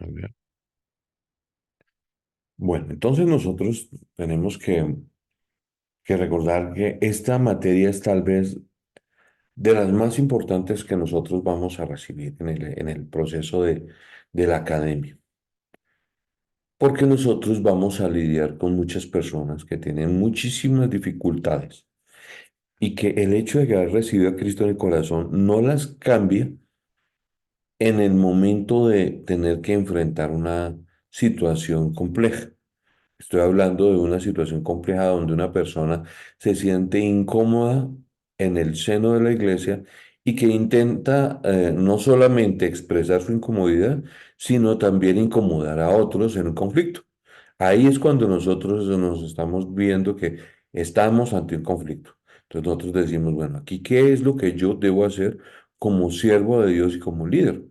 A ver. Bueno, entonces nosotros tenemos que recordar que esta materia es tal vez de las más importantes que nosotros vamos a recibir en el proceso de la academia, porque nosotros vamos a lidiar con muchas personas que tienen muchísimas dificultades y que el hecho de haber recibido a Cristo en el corazón no las cambia en el momento de tener que enfrentar una situación compleja. Estoy hablando de una situación compleja donde una persona se siente incómoda en el seno de la iglesia y que intenta no solamente expresar su incomodidad, sino también incomodar a otros en un conflicto. Ahí es cuando nosotros nos estamos viendo que estamos ante un conflicto. Entonces nosotros decimos, bueno, aquí qué es lo que yo debo hacer como siervo de Dios y como líder.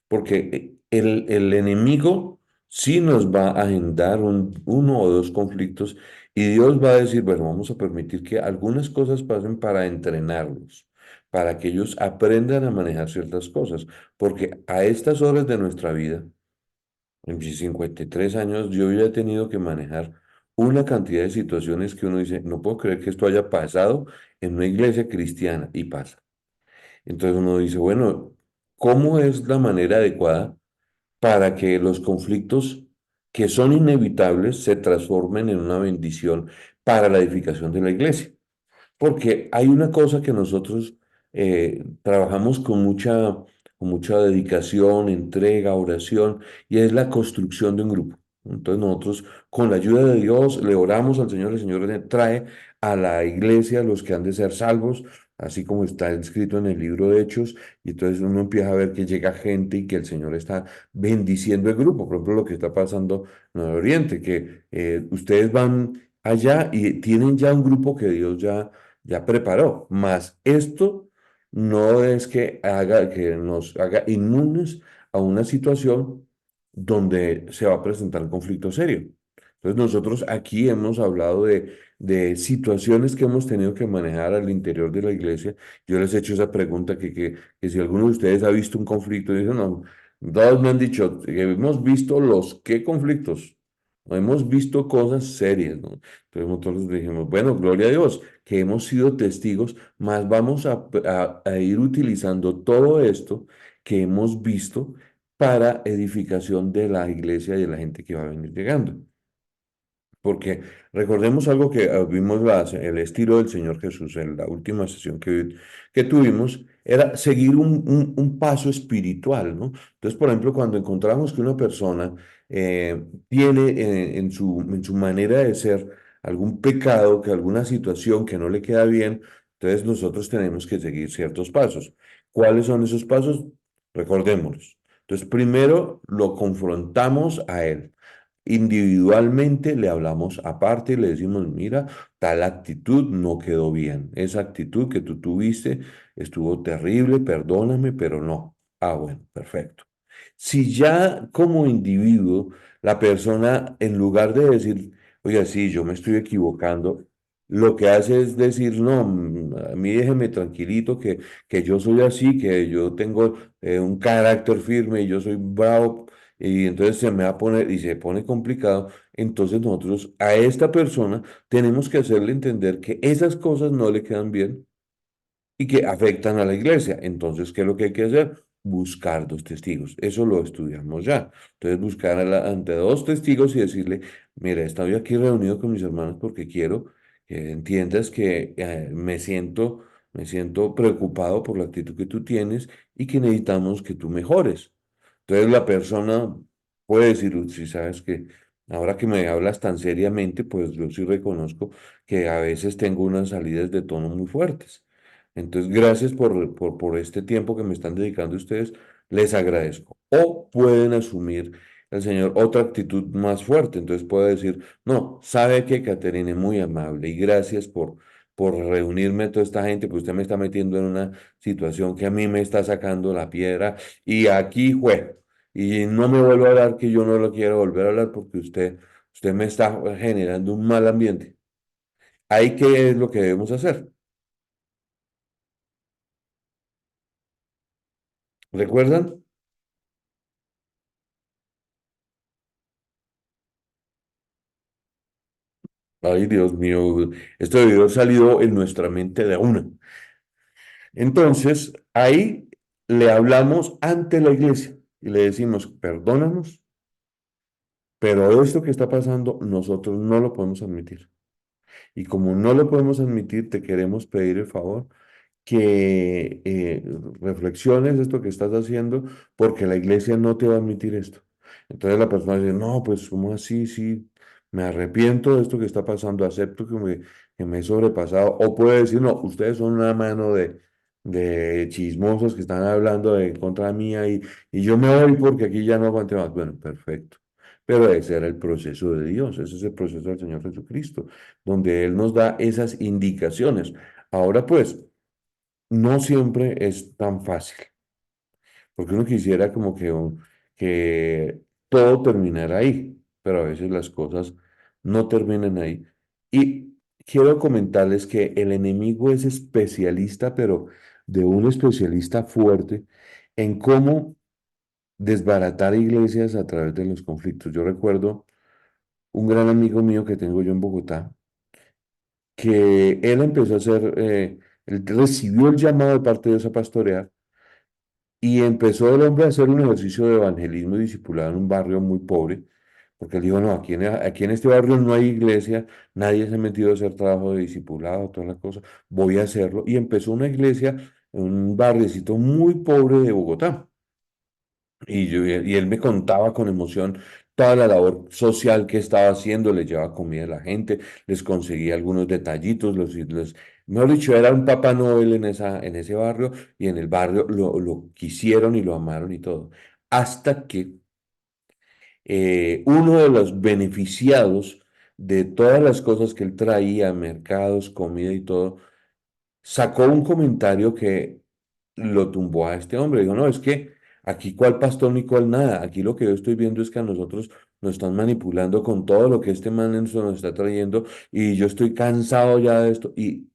Porque el enemigo sí nos va a agendar uno o dos conflictos y Dios va a decir, bueno, vamos a permitir que algunas cosas pasen para entrenarlos, para que ellos aprendan a manejar ciertas cosas, porque a estas horas de nuestra vida, en mis 53 años, yo ya he tenido que manejar una cantidad de situaciones que uno dice, no puedo creer que esto haya pasado en una iglesia cristiana y pasa. Entonces uno dice, bueno, ¿cómo es la manera adecuada para que los conflictos que son inevitables se transformen en una bendición para la edificación de la iglesia? Porque hay una cosa que nosotros trabajamos con mucha dedicación, entrega, oración, y es la construcción de un grupo. Entonces nosotros, con la ayuda de Dios, le oramos al Señor, el Señor le trae a la iglesia los que han de ser salvos, así como está escrito en el libro de Hechos, y entonces uno empieza a ver que llega gente y que el Señor está bendiciendo el grupo. Por ejemplo, lo que está pasando en el Oriente, que ustedes van allá y tienen ya un grupo que Dios ya preparó. Mas esto no es que nos haga inmunes a una situación donde se va a presentar un conflicto serio. Entonces nosotros aquí hemos hablado de situaciones que hemos tenido que manejar al interior de la iglesia. Yo les he hecho esa pregunta que si alguno de ustedes ha visto un conflicto, y dicen, no, todos me han dicho que hemos visto los qué conflictos, no hemos visto cosas serias, ¿no? Entonces nosotros dijimos, bueno, gloria a Dios, que hemos sido testigos, más vamos a ir utilizando todo esto que hemos visto para edificación de la iglesia y de la gente que va a venir llegando. Porque recordemos algo que vimos el estilo del Señor Jesús en la última sesión que tuvimos, era seguir un paso espiritual, ¿no? Entonces, por ejemplo, cuando encontramos que una persona tiene en su manera de ser algún pecado, que alguna situación que no le queda bien, entonces nosotros tenemos que seguir ciertos pasos. ¿Cuáles son esos pasos? Recordémoslos. Entonces, primero lo confrontamos a él. Individualmente le hablamos aparte y le decimos, mira, tal actitud no quedó bien. Esa actitud que tú tuviste estuvo terrible, perdóname, pero no. Ah, bueno, perfecto. Si ya como individuo la persona, en lugar de decir, oye, sí, yo me estoy equivocando, lo que hace es decir, no, a mí déjeme tranquilito, que yo soy así, que yo tengo un carácter firme y yo soy bravo, y entonces se me va a poner y se pone complicado, entonces nosotros a esta persona tenemos que hacerle entender que esas cosas no le quedan bien y que afectan a la iglesia. Entonces, ¿qué es lo que hay que hacer? Buscar dos testigos. Eso lo estudiamos ya. Entonces, buscar ante dos testigos y decirle, mira, estoy aquí reunido con mis hermanos porque quiero que entiendas que me siento preocupado por la actitud que tú tienes y que necesitamos que tú mejores. Entonces, la persona puede decir, si sabes que ahora que me hablas tan seriamente, pues yo sí reconozco que a veces tengo unas salidas de tono muy fuertes. Entonces, gracias por este tiempo que me están dedicando ustedes, les agradezco. O pueden asumir el Señor otra actitud más fuerte. Entonces puede decir, no, sabe que Caterina es muy amable y gracias por reunirme a toda esta gente, pues usted me está metiendo en una situación que a mí me está sacando la piedra y aquí fue. Y no me vuelvo a hablar que yo no lo quiero volver a hablar porque usted me está generando un mal ambiente. ¿Ahí qué es lo que debemos hacer? ¿Recuerdan? Ay, Dios mío, esto debió haber salido en nuestra mente de una. Entonces, ahí le hablamos ante la iglesia y le decimos, perdónanos, pero esto que está pasando nosotros no lo podemos admitir. Y como no lo podemos admitir, te queremos pedir el favor que reflexiones esto que estás haciendo, porque la iglesia no te va a admitir esto. Entonces la persona dice, no, pues ¿cómo así? Sí, me arrepiento de esto que está pasando, acepto que me he sobrepasado. O puede decir, no, ustedes son una mano de chismosos que están hablando de contra mía y yo me voy porque aquí ya no aguante más. Bueno, perfecto. Pero ese era el proceso de Dios, ese es el proceso del Señor Jesucristo, donde Él nos da esas indicaciones. Ahora pues, no siempre es tan fácil, porque uno quisiera como que todo terminara ahí, pero a veces las cosas no terminan ahí. Y quiero comentarles que el enemigo es especialista, pero de un especialista fuerte en cómo desbaratar iglesias a través de los conflictos. Yo recuerdo un gran amigo mío que tengo yo en Bogotá, que él empezó a hacer, él recibió el llamado de parte de Dios a pastorear. Y empezó el hombre a hacer un ejercicio de evangelismo y discipulado en un barrio muy pobre, porque él dijo, no, aquí en este barrio no hay iglesia, nadie se ha metido a hacer trabajo de discipulado, toda la cosa, voy a hacerlo. Y empezó una iglesia en un barriecito muy pobre de Bogotá. Y él me contaba con emoción toda la labor social que estaba haciendo, le llevaba comida a la gente, les conseguía algunos detallitos, mejor dicho, era un Papá Noel en ese barrio y en el barrio lo quisieron y lo amaron y todo. Hasta que uno de los beneficiados de todas las cosas que él traía, mercados, comida y todo, sacó un comentario que lo tumbó a este hombre. Dijo, no, es que aquí cuál pastor ni cuál nada. Aquí lo que yo estoy viendo es que a nosotros nos están manipulando con todo lo que este man nos está trayendo y yo estoy cansado ya de esto. Y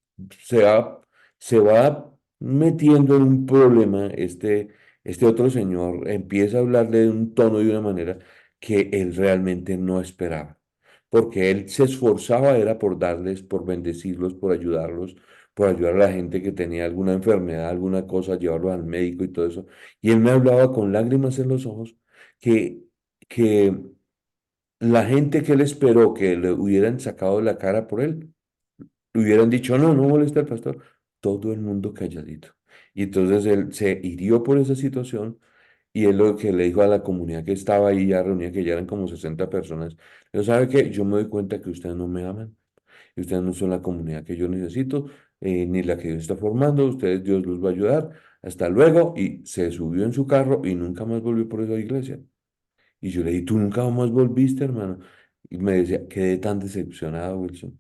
se va, se va metiendo en un problema. Este otro señor empieza a hablarle de un tono y de una manera que él realmente no esperaba. Porque él se esforzaba, era por darles, por bendecirlos, por ayudar a la gente que tenía alguna enfermedad, alguna cosa, llevarlos al médico y todo eso. Y él me hablaba con lágrimas en los ojos que, que la gente que él esperó que le hubieran sacado la cara por él, le hubieran dicho, no, no molesta al pastor, todo el mundo calladito. Y entonces él se hirió por esa situación y él lo que le dijo a la comunidad que estaba ahí ya reunida, que ya eran como 60 personas, yo sabe que yo me doy cuenta que ustedes no me aman y ustedes no son la comunidad que yo necesito, ni la que Dios está formando, ustedes Dios los va a ayudar, hasta luego, y se subió en su carro y nunca más volvió por esa iglesia. Y yo le dije, ¿tú nunca más volviste, hermano? Y me decía, quedé tan decepcionado, Wilson,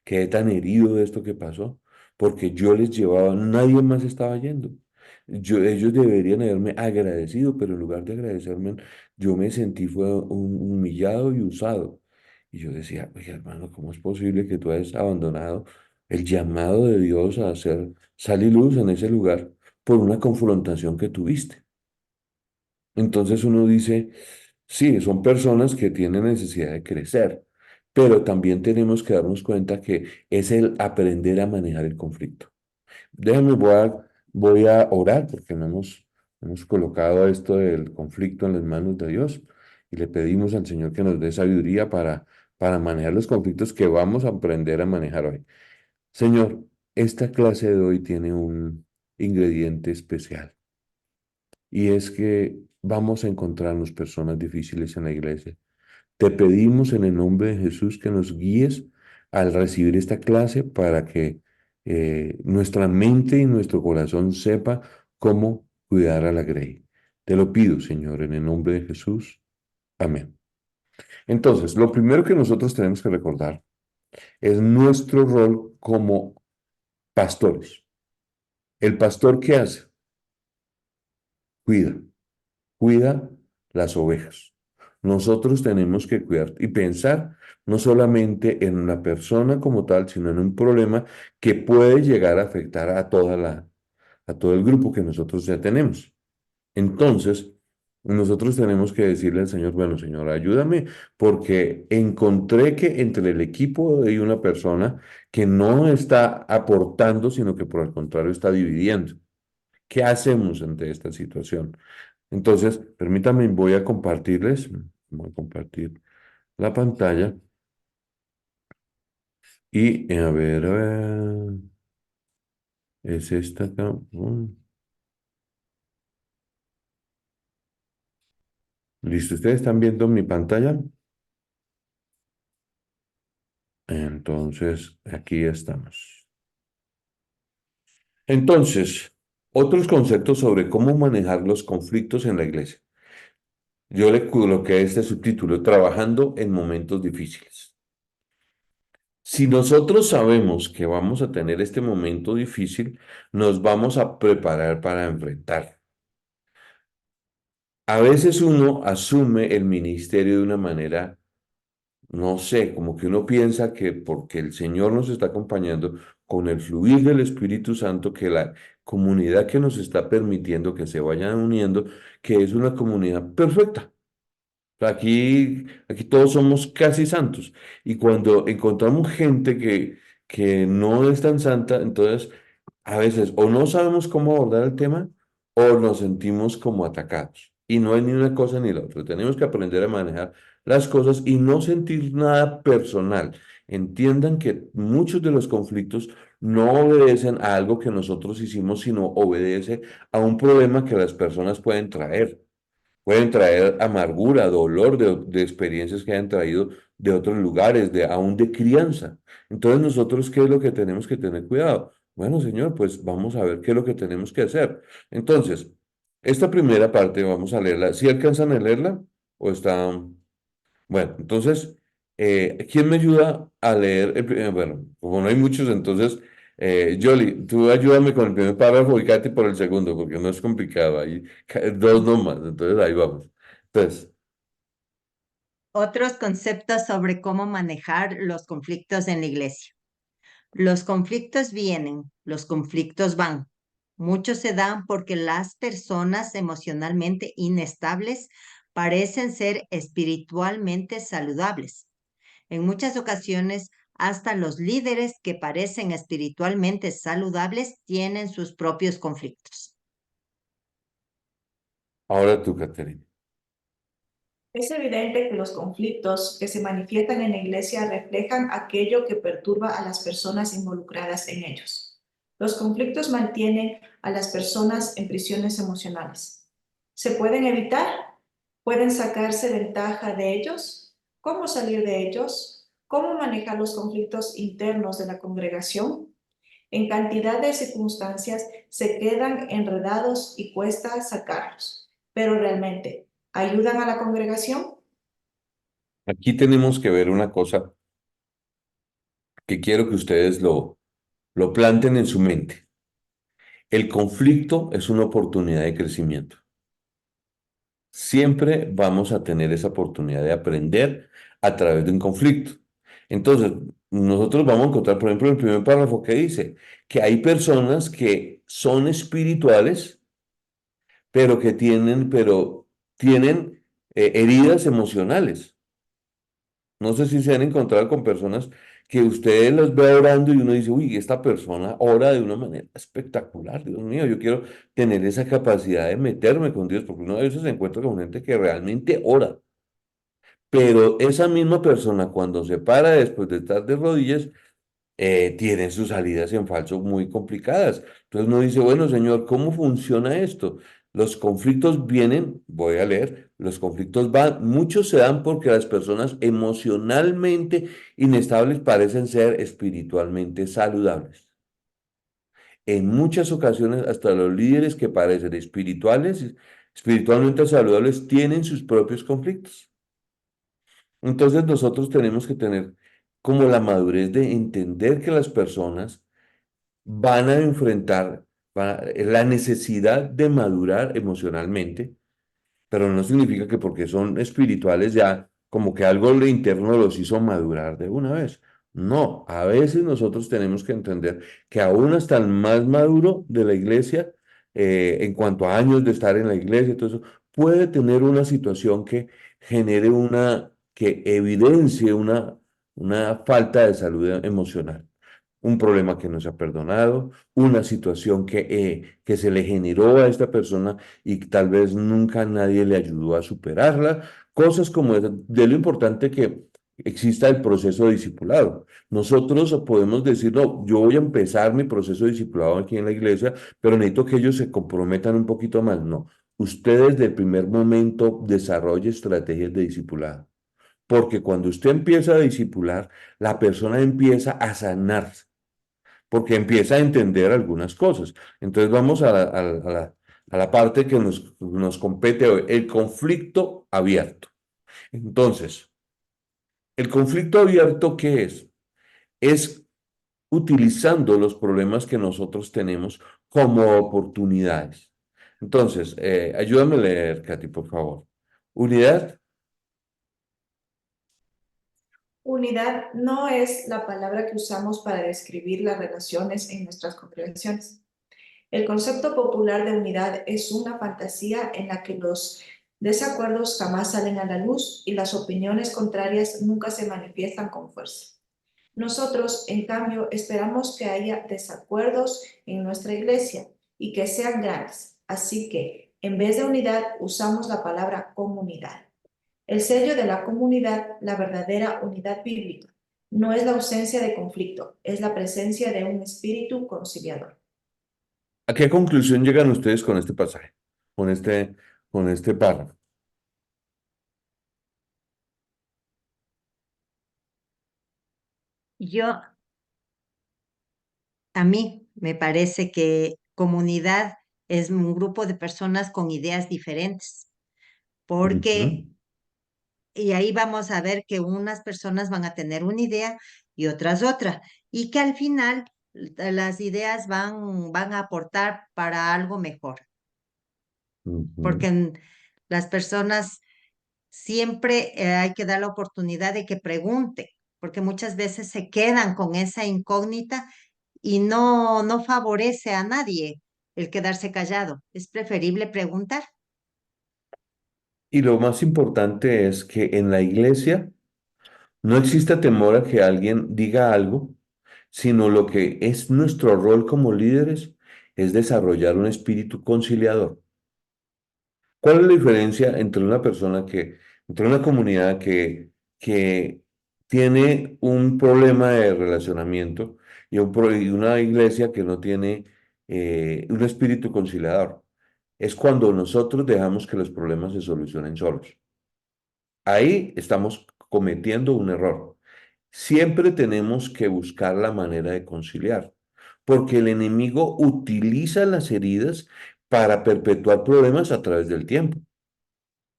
quedé tan herido de esto que pasó, porque yo les llevaba, nadie más estaba yendo. Ellos deberían haberme agradecido, pero en lugar de agradecerme, yo me sentí fue humillado y usado. Y yo decía, oye hermano, ¿cómo es posible que tú hayas abandonado el llamado de Dios a hacer sal y luz en ese lugar por una confrontación que tuviste? Entonces uno dice, sí, son personas que tienen necesidad de crecer, pero también tenemos que darnos cuenta que es el aprender a manejar el conflicto. Déjame, voy a orar porque no hemos colocado esto del conflicto en las manos de Dios y le pedimos al Señor que nos dé sabiduría para manejar los conflictos que vamos a aprender a manejar hoy. Señor, esta clase de hoy tiene un ingrediente especial. Y es que vamos a encontrarnos personas difíciles en la iglesia. Te pedimos en el nombre de Jesús que nos guíes al recibir esta clase para que nuestra mente y nuestro corazón sepa cómo cuidar a la grey. Te lo pido, Señor, en el nombre de Jesús. Amén. Entonces, lo primero que nosotros tenemos que recordar es nuestro rol como pastores. ¿El pastor qué hace? Cuida. Cuida las ovejas. Nosotros tenemos que cuidar y pensar no solamente en la persona como tal, sino en un problema que puede llegar a afectar a todo el grupo que nosotros ya tenemos. Entonces, Nosotros tenemos que decirle al Señor, bueno, Señor, ayúdame, porque encontré que entre el equipo hay una persona que no está aportando, sino que por el contrario está dividiendo. ¿Qué hacemos ante esta situación? Entonces, permítame, voy a compartirles, voy a compartir la pantalla y a ver, es esta acá. Listo, ¿ustedes están viendo mi pantalla? Entonces, aquí estamos. Entonces, otros conceptos sobre cómo manejar los conflictos en la iglesia. Yo le coloqué este subtítulo, trabajando en momentos difíciles. Si nosotros sabemos que vamos a tener este momento difícil, nos vamos a preparar para enfrentar. A veces uno asume el ministerio de una manera, no sé, como que uno piensa que porque el Señor nos está acompañando con el fluir del Espíritu Santo, que la comunidad que nos está permitiendo que se vayan uniendo, que es una comunidad perfecta. Aquí todos somos casi santos. Y cuando encontramos gente que no es tan santa, entonces a veces o no sabemos cómo abordar el tema o nos sentimos como atacados. Y no es ni una cosa ni la otra. Tenemos que aprender a manejar las cosas y no sentir nada personal. Entiendan que muchos de los conflictos no obedecen a algo que nosotros hicimos, sino obedece a un problema que las personas pueden traer. Pueden traer amargura, dolor de experiencias que hayan traído de otros lugares, aún de crianza. Entonces nosotros, ¿qué es lo que tenemos que tener cuidado? Bueno, Señor, pues vamos a ver qué es lo que tenemos que hacer. Entonces, esta primera parte vamos a leerla. ¿Sí alcanzan a leerla? ¿O está? Bueno, entonces, ¿quién me ayuda a leer bueno, como no hay muchos, entonces, Jolly, tú ayúdame con el primer párrafo y Katy por el segundo, porque no es complicado, hay dos nomás, entonces ahí vamos. Entonces, Otros conceptos sobre cómo manejar los conflictos en la iglesia. Los conflictos vienen, los conflictos van. Muchos se dan porque las personas emocionalmente inestables parecen ser espiritualmente saludables. En muchas ocasiones, hasta los líderes que parecen espiritualmente saludables tienen sus propios conflictos. ahora tú, Catherine. Es evidente que los conflictos que se manifiestan en la iglesia reflejan aquello que perturba a las personas involucradas en ellos. Los conflictos mantienen a las personas en prisiones emocionales. ¿Se pueden evitar? ¿Pueden sacarse ventaja de ellos? ¿Cómo salir de ellos? ¿Cómo manejar los conflictos internos de la congregación? En cantidad de circunstancias se quedan enredados y cuesta sacarlos. Pero realmente, ¿ayudan a la congregación? Aquí tenemos que ver una cosa que quiero que ustedes lo planten en su mente. El conflicto es una oportunidad de crecimiento. Siempre vamos a tener esa oportunidad de aprender a través de un conflicto. Entonces, nosotros vamos a encontrar, por ejemplo, el primer párrafo que dice que hay personas que son espirituales, pero tienen heridas emocionales. No sé si se han encontrado con personas que ustedes las ve orando y uno dice, uy, esta persona ora de una manera espectacular, Dios mío, yo quiero tener esa capacidad de meterme con Dios, porque uno a veces se encuentra con gente que realmente ora, pero esa misma persona cuando se para después de estar de rodillas, tienen sus salidas en falso muy complicadas. Entonces uno dice, bueno, Señor, ¿cómo funciona esto? Los conflictos vienen, voy a leer, los conflictos van, muchos se dan porque las personas emocionalmente inestables parecen ser espiritualmente saludables. En muchas ocasiones, hasta los líderes que parecen espirituales, espiritualmente saludables, tienen sus propios conflictos. Entonces nosotros tenemos que tener como la madurez de entender que las personas van a enfrentar la necesidad de madurar emocionalmente, pero no significa que porque son espirituales ya como que algo de interno los hizo madurar de una vez. No, a veces nosotros tenemos que entender que aún hasta el más maduro de la iglesia, en cuanto a años de estar en la iglesia y todo eso, puede tener una situación que genere que evidencie una falta de salud emocional, un problema que no se ha perdonado, una situación que se le generó a esta persona y tal vez nunca nadie le ayudó a superarla, cosas como esas. De lo importante que exista el proceso discipulado. Nosotros podemos decir, no, yo voy a empezar mi proceso discipulado aquí en la iglesia, pero necesito que ellos se comprometan un poquito más. No, usted desde el primer momento desarrolle estrategias de discipulado. Porque cuando usted empieza a discipular, la persona empieza a sanarse porque empieza a entender algunas cosas. Entonces vamos a la parte que nos compete hoy, el conflicto abierto. Entonces, ¿el conflicto abierto qué es? Es utilizando los problemas que nosotros tenemos como oportunidades. Entonces, ayúdame a leer, Katy, por favor. Unidad. Unidad no es la palabra que usamos para describir las relaciones en nuestras congregaciones. El concepto popular de unidad es una fantasía en la que los desacuerdos jamás salen a la luz y las opiniones contrarias nunca se manifiestan con fuerza. Nosotros, en cambio, esperamos que haya desacuerdos en nuestra iglesia y que sean grandes. Así que, en vez de unidad, usamos la palabra comunidad. El sello de la comunidad, la verdadera unidad bíblica, no es la ausencia de conflicto, es la presencia de un espíritu conciliador. ¿A qué conclusión llegan ustedes con este pasaje? Con con este párrafo. Yo, a mí me parece que comunidad es un grupo de personas con ideas diferentes, porque, Ujú. y ahí vamos a ver que unas personas van a tener una idea y otras otra, y que al final las ideas van a aportar para algo mejor, porque Ujú. las personas siempre hay que dar la oportunidad de que pregunte, porque muchas veces se quedan con esa incógnita y no favorece a nadie el quedarse callado. Es preferible preguntar. Y lo más importante es que en la iglesia no existe temor a que alguien diga algo, sino lo que es nuestro rol como líderes es desarrollar un espíritu conciliador. ¿Cuál es la diferencia entre entre una comunidad que tiene un problema de relacionamiento y una iglesia que no tiene un espíritu conciliador? Es cuando nosotros dejamos que los problemas se solucionen solos. Ahí estamos cometiendo un error. Siempre tenemos que buscar la manera de conciliar, porque el enemigo utiliza las heridas para perpetuar problemas a través del tiempo.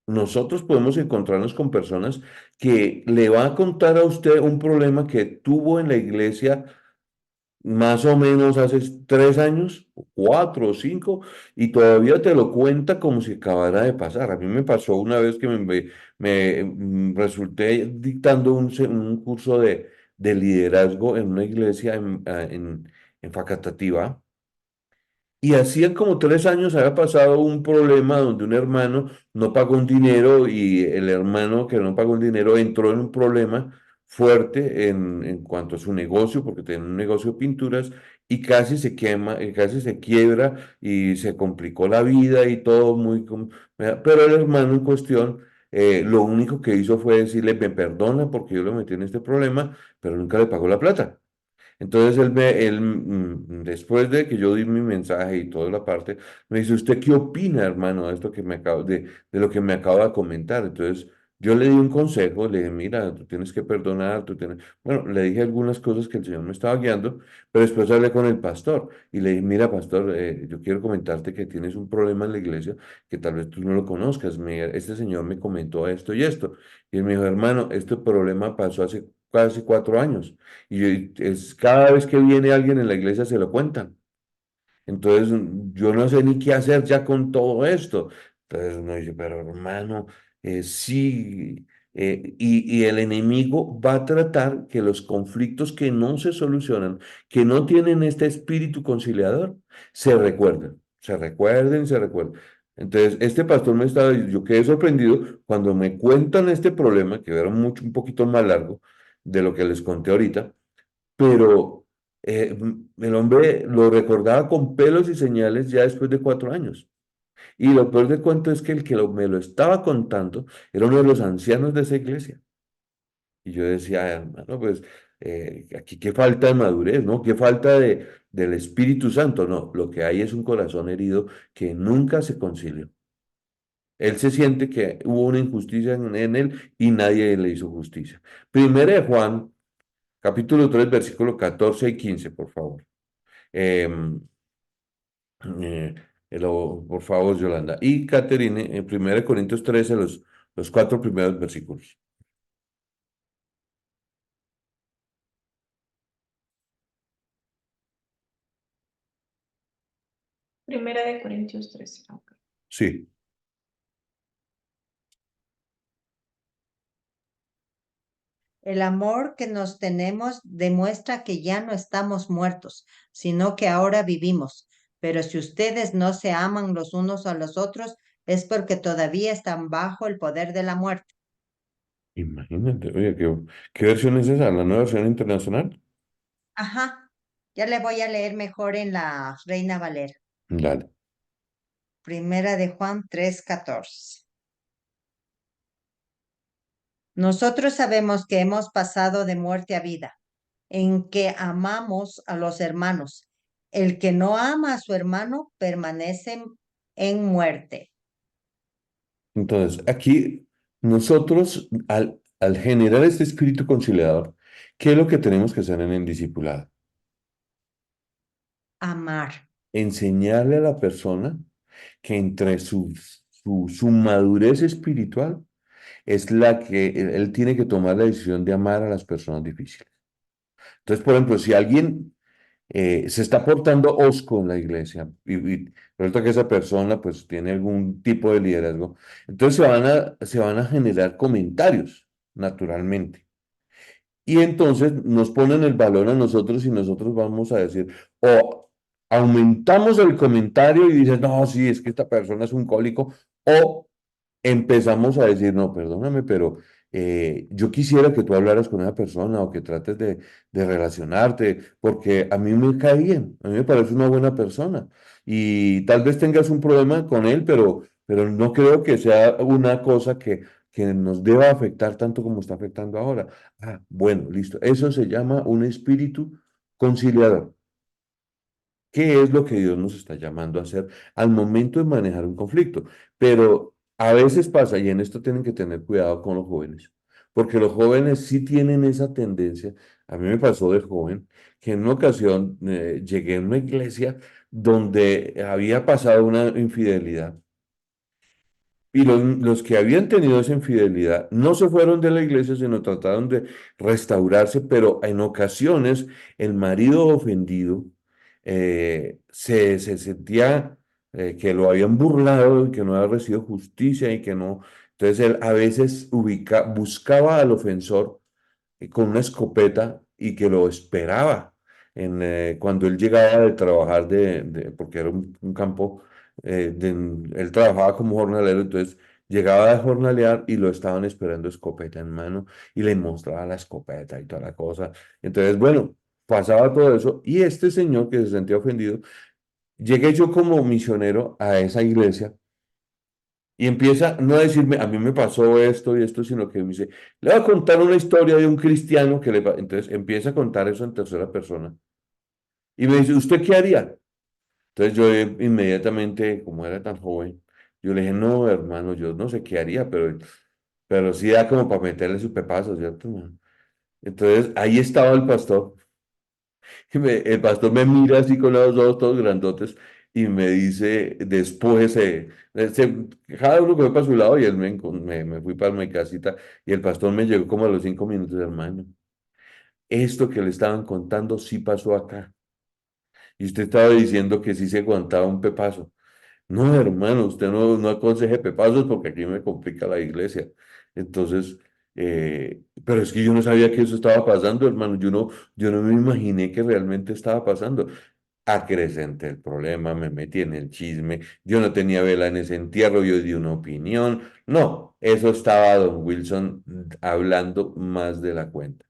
Nosotros podemos encontrarnos con personas que le va a contar a usted un problema que tuvo en la iglesia más o menos hace 3 años, o 4 o 5, y todavía te lo cuenta como si acabara de pasar. A mí me pasó una vez que resulté dictando un curso de liderazgo en una iglesia en Facatativá. Y hacía como 3 años había pasado un problema donde un hermano no pagó un dinero y el hermano que no pagó un dinero entró en un problema fuerte en cuanto a su negocio, porque tenía un negocio de pinturas y casi se quema, casi se quiebra y se complicó la vida y todo Pero el hermano en cuestión lo único que hizo fue decirle, me perdona porque yo lo metí en este problema, pero nunca le pagó la plata. Entonces después de que yo di mi mensaje y toda la parte, me dice, ¿usted qué opina, hermano, de esto que de lo que me acaba de comentar? Entonces yo le di un consejo, le dije, mira, tú tienes que perdonar, Bueno, le dije algunas cosas que el Señor me estaba guiando, pero después hablé con el pastor y le dije, mira, pastor, yo quiero comentarte que tienes un problema en la iglesia que tal vez tú no lo conozcas. Este señor me comentó esto y esto. Y él me dijo, hermano, este problema pasó hace casi 4 años. Cada vez que viene alguien en la iglesia se lo cuentan. Entonces, yo no sé ni qué hacer ya con todo esto. Entonces uno dice, pero hermano, sí, y el enemigo va a tratar que los conflictos que no se solucionan, que no tienen este espíritu conciliador, se recuerden, se recuerden, se recuerden. Entonces, este pastor me estaba, yo quedé sorprendido cuando me cuentan este problema, que era mucho, un poquito más largo de lo que les conté ahorita, pero el hombre lo recordaba con pelos y señales ya después de 4 años. Y lo peor de cuento es que el que me lo estaba contando era uno de los ancianos de esa iglesia. Y yo decía: "Ay, hermano, pues aquí qué falta de madurez, ¿no? Qué falta del Espíritu Santo. No, lo que hay es un corazón herido que nunca se concilió. Él se siente que hubo una injusticia en él y nadie le hizo justicia. Primera de Juan, capítulo 3 versículos 14 y 15, por favor. Em, eh, por favor, Yolanda. Y Caterine, en 1 Corintios 13, los 4 primeros versículos. Primera de Corintios 13. Ok. Sí. El amor que nos tenemos demuestra que ya no estamos muertos, sino que ahora vivimos. Pero si ustedes no se aman los unos a los otros, es porque todavía están bajo el poder de la muerte. Imagínate, oye, ¿qué versión es esa? ¿La nueva versión internacional? Ajá, ya le voy a leer mejor en la Reina Valera. Dale. Primera de Juan 3:14. Nosotros sabemos que hemos pasado de muerte a vida, en que amamos a los hermanos. El que no ama a su hermano permanece en muerte. Entonces, aquí nosotros, al generar este espíritu conciliador, ¿qué es lo que tenemos que hacer en el discipulado? Amar. Enseñarle a la persona que entre su madurez espiritual es la que él tiene que tomar la decisión de amar a las personas difíciles. Entonces, por ejemplo, si alguien se está portando osco en la iglesia y resulta que esa persona pues tiene algún tipo de liderazgo, entonces se van a generar comentarios naturalmente. Y entonces nos ponen el valor a nosotros y nosotros vamos a decir, o aumentamos el comentario y dices, no, sí, es que esta persona es un cólico, o empezamos a decir, no, perdóname, pero yo quisiera que tú hablaras con esa persona o que trates de relacionarte, porque a mí me cae bien, a mí me parece una buena persona. Y tal vez tengas un problema con él, pero no creo que sea una cosa que nos deba afectar tanto como está afectando ahora. Ah, bueno, listo. Eso se llama un espíritu conciliador. ¿Qué es lo que Dios nos está llamando a hacer al momento de manejar un conflicto? Pero a veces pasa, y en esto tienen que tener cuidado con los jóvenes, porque los jóvenes sí tienen esa tendencia. A mí me pasó de joven que en una ocasión llegué a una iglesia donde había pasado una infidelidad y los que habían tenido esa infidelidad no se fueron de la iglesia, sino trataron de restaurarse, pero en ocasiones el marido ofendido se sentía que lo habían burlado y que no había recibido justicia y que no. Entonces él a veces buscaba al ofensor con una escopeta y que lo esperaba cuando él llegaba de trabajar, porque era un campo, él trabajaba como jornalero, entonces llegaba de jornalear y lo estaban esperando escopeta en mano y le mostraba la escopeta y toda la cosa. Entonces, bueno, pasaba todo eso y este señor que se sentía ofendido, llegué yo como misionero a esa iglesia. Y empieza no a decirme, a mí me pasó esto y esto, sino que me dice, le voy a contar una historia de un cristiano que Entonces empieza a contar eso en tercera persona. Y me dice, ¿usted qué haría? Entonces yo inmediatamente, como era tan joven, yo le dije, no, hermano, yo no sé qué haría, pero sí da como para meterle su pepazo, ¿cierto, man? Entonces ahí estaba el pastor. El pastor me mira así con los ojos todos grandotes y me dice, después, cada uno cogió para su lado y él me fui para mi casita y el pastor me llegó como a los 5 minutos, hermano. Esto que le estaban contando sí pasó acá. Y usted estaba diciendo que sí se aguantaba un pepazo. No, hermano, usted no aconseje pepazos porque aquí me complica la iglesia. Entonces, pero es que yo no sabía que eso estaba pasando, hermano. Yo no me imaginé que realmente estaba pasando. acrecenté el problema, me metí en el chisme, yo no tenía vela en ese entierro, yo di una opinión. No, eso estaba don Wilson hablando más de la cuenta.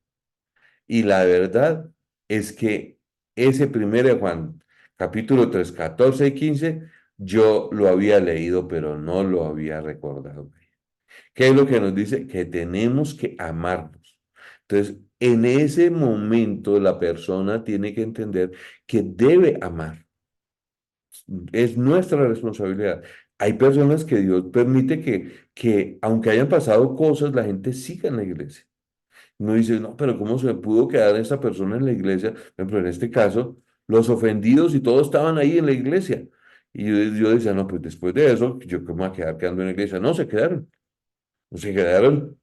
Y la verdad es que ese primero de Juan, capítulo 3 14 y 15 yo lo había leído, pero no lo había recordado. ¿Qué es lo que nos dice? Que tenemos que amarnos. Entonces, en ese momento la persona tiene que entender que debe amar. Es nuestra responsabilidad. Hay personas que Dios permite que aunque hayan pasado cosas, la gente siga en la iglesia. No dice, no, pero ¿cómo se pudo quedar esa persona en la iglesia? Por ejemplo, en este caso, los ofendidos y todos estaban ahí en la iglesia. Y yo decía, no, pues después de eso, yo cómo voy a quedar quedando en la iglesia. No, se quedaron. No se quedaron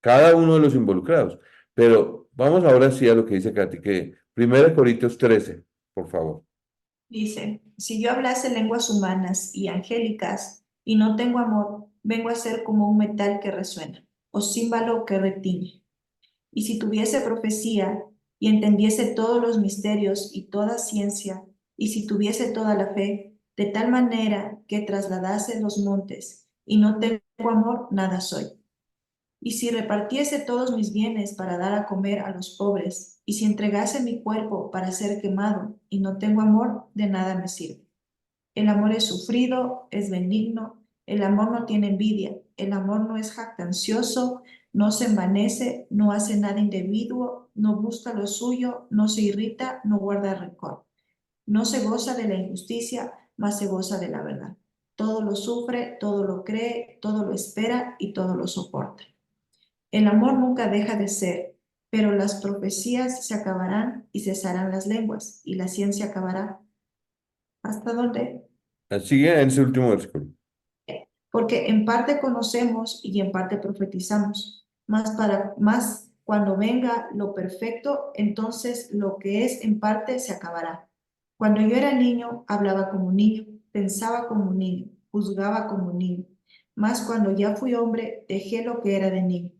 cada uno de los involucrados. Pero vamos ahora sí a lo que dice Katy, que 1 Corintios 13, por favor. Dice, si yo hablase lenguas humanas y angélicas y no tengo amor, vengo a ser como un metal que resuena o címbalo que retiñe. Y si tuviese profecía y entendiese todos los misterios y toda ciencia, y si tuviese toda la fe, de tal manera que trasladase los montes, y no tengo amor, nada soy. Y si repartiese todos mis bienes para dar a comer a los pobres, y si entregase mi cuerpo para ser quemado, y no tengo amor, de nada me sirve. El amor es sufrido, es benigno, el amor no tiene envidia, el amor no es jactancioso, no se envanece, no hace nada indebido, no busca lo suyo, no se irrita, no guarda rencor. No se goza de la injusticia, mas se goza de la verdad. Todo lo sufre, todo lo cree, todo lo espera y todo lo soporta. El amor nunca deja de ser, pero las profecías se acabarán y cesarán las lenguas, y la ciencia acabará. ¿Hasta dónde? Sigue en ese último versículo. Porque en parte conocemos y en parte profetizamos, más cuando venga lo perfecto, entonces lo que es en parte se acabará. Cuando yo era niño, hablaba como niño, pensaba como niño, juzgaba como niño, mas cuando ya fui hombre, dejé lo que era de niño.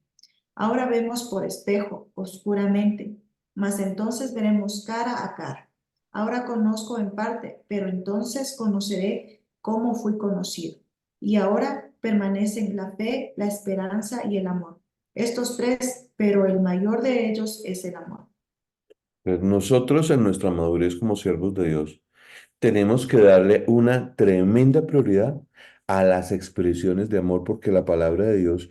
Ahora vemos por espejo, oscuramente, mas entonces veremos cara a cara. Ahora conozco en parte, pero entonces conoceré cómo fui conocido. Y ahora permanecen la fe, la esperanza y el amor. Estos tres, pero el mayor de ellos es el amor. Pues nosotros en nuestra madurez como siervos de Dios tenemos que darle una tremenda prioridad a las expresiones de amor porque la palabra de Dios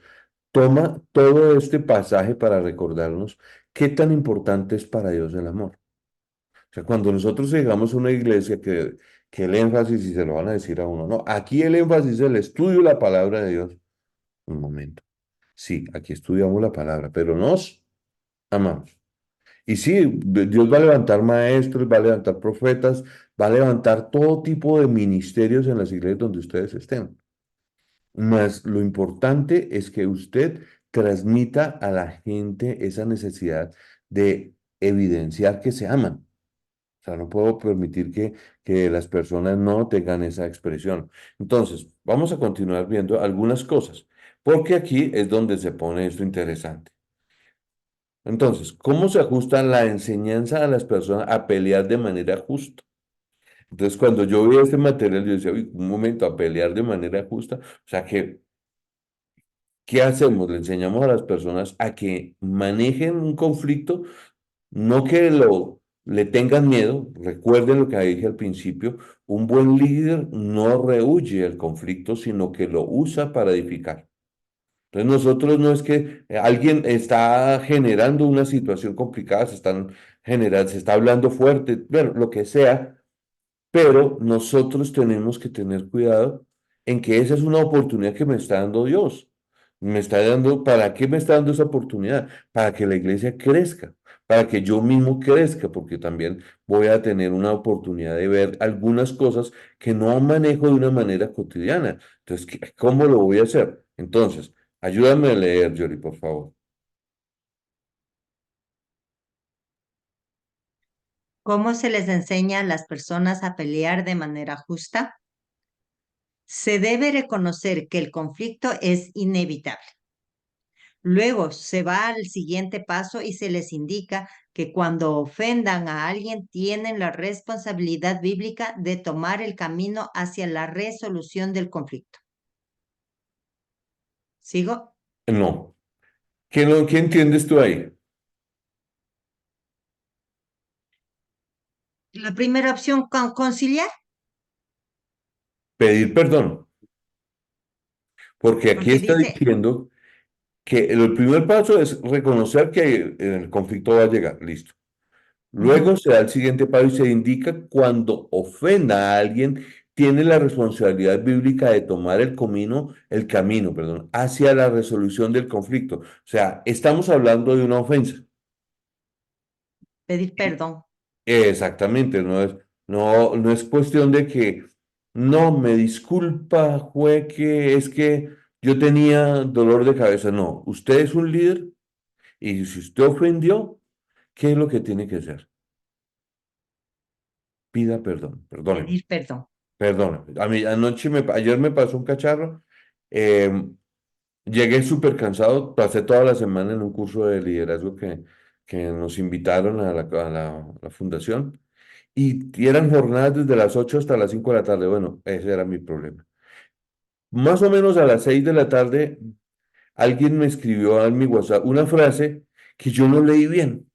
toma todo este pasaje para recordarnos qué tan importante es para Dios el amor. O sea, cuando nosotros llegamos a una iglesia que el énfasis, y se lo van a decir a uno, no, aquí el énfasis es el estudio de la palabra de Dios. Un momento. Sí, aquí estudiamos la palabra, pero nos amamos. Y sí, Dios va a levantar maestros, va a levantar profetas, va a levantar todo tipo de ministerios en las iglesias donde ustedes estén. Mas lo importante es que usted transmita a la gente esa necesidad de evidenciar que se aman. O sea, no puedo permitir que las personas no tengan esa expresión. Entonces, vamos a continuar viendo algunas cosas, porque aquí es donde se pone esto interesante. Entonces, ¿cómo se ajusta la enseñanza a las personas a pelear de manera justa? Entonces, cuando yo vi este material, yo decía, uy, un momento, a pelear de manera justa. O sea, ¿qué hacemos? Le enseñamos a las personas a que manejen un conflicto, no que le tengan miedo. Recuerden lo que dije al principio, un buen líder no rehúye el conflicto, sino que lo usa para edificar. Entonces nosotros no es que alguien está generando una situación complicada, se está hablando fuerte, bueno, lo que sea, pero nosotros tenemos que tener cuidado en que esa es una oportunidad que me está dando Dios. Me está dando, ¿para qué me está dando esa oportunidad? Para que la iglesia crezca, para que yo mismo crezca, porque también voy a tener una oportunidad de ver algunas cosas que no manejo de una manera cotidiana. Entonces, ¿cómo lo voy a hacer? Entonces, ayúdame a leer, Yori, por favor. ¿Cómo se les enseña a las personas a pelear de manera justa? Se debe reconocer que el conflicto es inevitable. Luego se va al siguiente paso y se les indica que cuando ofendan a alguien tienen la responsabilidad bíblica de tomar el camino hacia la resolución del conflicto. ¿Sigo? No. ¿Qué entiendes tú ahí? La primera opción, conciliar, Pedir perdón. Porque aquí porque está dice, diciendo que el primer paso es reconocer que el conflicto va a llegar. Listo. Luego ujú, se da el siguiente paso y se indica cuando ofenda a alguien, tiene la responsabilidad bíblica de tomar el camino, hacia la resolución del conflicto. O sea, estamos hablando de una ofensa. pedir perdón. Exactamente, no es cuestión de que no me disculpa, fue que es que yo tenía dolor de cabeza. No, usted es un líder y si usted ofendió, ¿qué es lo que tiene que hacer? Pida perdón, perdóneme. Pedir perdón. Perdona, ayer me pasó un cacharro, llegué súper cansado, pasé toda la semana en un curso de liderazgo que nos invitaron a la fundación y eran jornadas desde las 8 hasta las 5 de la tarde. Bueno, ese era mi problema. Más o menos a las 6 de la tarde, alguien me escribió en mi WhatsApp una frase que yo no leí bien.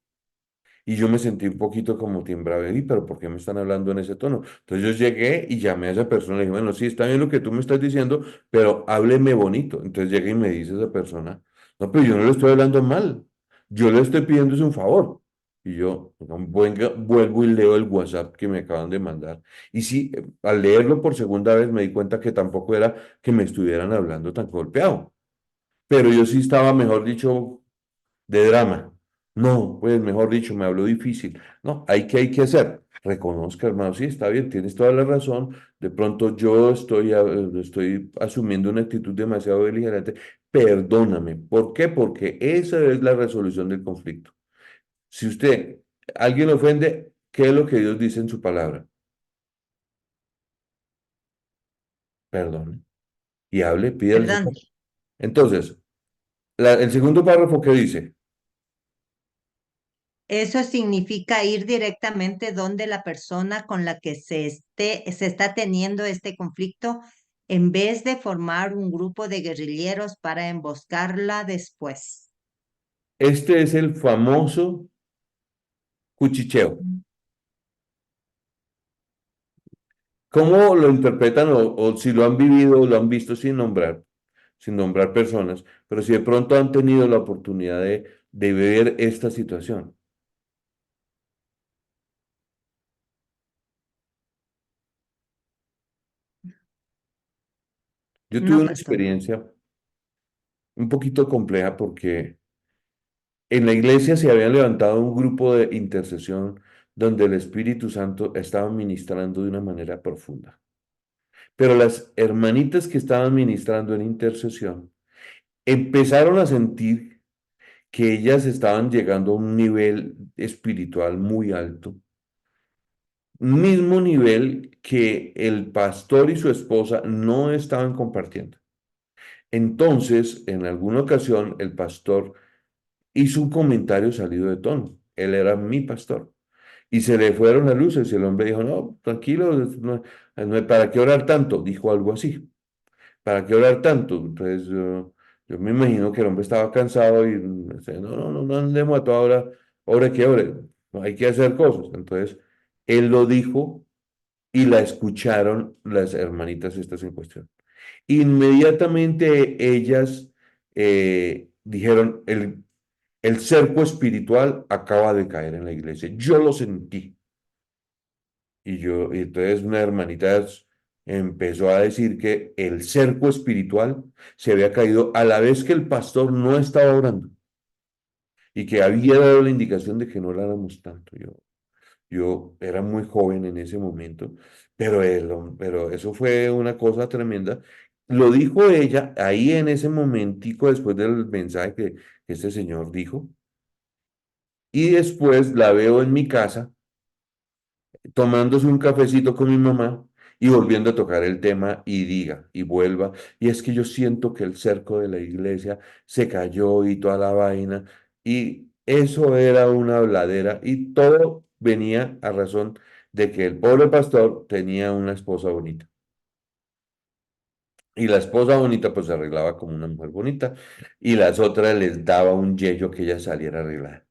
Y yo me sentí un poquito como timbrado, y pero ¿por qué me están hablando en ese tono? Entonces yo llegué y llamé a esa persona y le dije, bueno, sí, está bien lo que tú me estás diciendo, pero hábleme bonito. Entonces llegué y me dice esa persona, no, pero yo no le estoy hablando mal, yo le estoy pidiendo es un favor. Y yo, vuelvo y leo el WhatsApp que me acaban de mandar. Y sí, al leerlo por segunda vez me di cuenta que tampoco era que me estuvieran hablando tan golpeado, pero yo sí estaba, mejor dicho, de drama. No, pues mejor dicho, me habló difícil. No, hay que hacer. Reconozca, hermano, sí, está bien, tienes toda la razón. De pronto yo estoy asumiendo una actitud demasiado beligerante. Perdóname. ¿Por qué? Porque esa es la resolución del conflicto. Si alguien ofende, ¿qué es lo que Dios dice en su palabra? Perdone. Y hable, pídale. Perdón. Entonces, el segundo párrafo, ¿qué dice? Eso significa ir directamente donde la persona con la que se está teniendo este conflicto, en vez de formar un grupo de guerrilleros para emboscarla después. Este es el famoso cuchicheo. ¿Cómo lo interpretan o si lo han vivido o lo han visto sin nombrar personas, pero si de pronto han tenido la oportunidad de ver esta situación? Yo tuve No, una pastor. experiencia un poquito compleja porque en la iglesia se había levantado un grupo de intercesión donde el Espíritu Santo estaba ministrando de una manera profunda. Pero las hermanitas que estaban ministrando en intercesión empezaron a sentir que ellas estaban llegando a un nivel espiritual muy alto, mismo nivel que el pastor y su esposa no estaban compartiendo. Entonces, en alguna ocasión, el pastor hizo un comentario salido de tono. Él era mi pastor. Y se le fueron las luces y el hombre dijo, no, tranquilo, ¿para qué orar tanto? Dijo algo así. ¿Para qué orar tanto? Entonces yo me imagino que el hombre estaba cansado y decía, no, no, no, no andemos a toda hora, hora que ore, no hay que hacer cosas. Entonces él lo dijo y la escucharon las hermanitas estas en cuestión. Inmediatamente ellas dijeron, el cerco espiritual acaba de caer en la iglesia. Yo lo sentí. Y entonces una hermanita empezó a decir que el cerco espiritual se había caído a la vez que el pastor no estaba orando y que había dado la indicación de que no oráramos tanto. Yo era muy joven en ese momento, pero eso fue una cosa tremenda. Lo dijo ella ahí en ese momentico después del mensaje que este señor dijo. Y después la veo en mi casa tomándose un cafecito con mi mamá y volviendo a tocar el tema y diga y vuelva. Y es que yo siento que el cerco de la iglesia se cayó y toda la vaina. Y eso era una habladera y todo venía a razón de que el pobre pastor tenía una esposa bonita. Y la esposa bonita pues se arreglaba como una mujer bonita y las otras les daba un yello que ella saliera arreglada.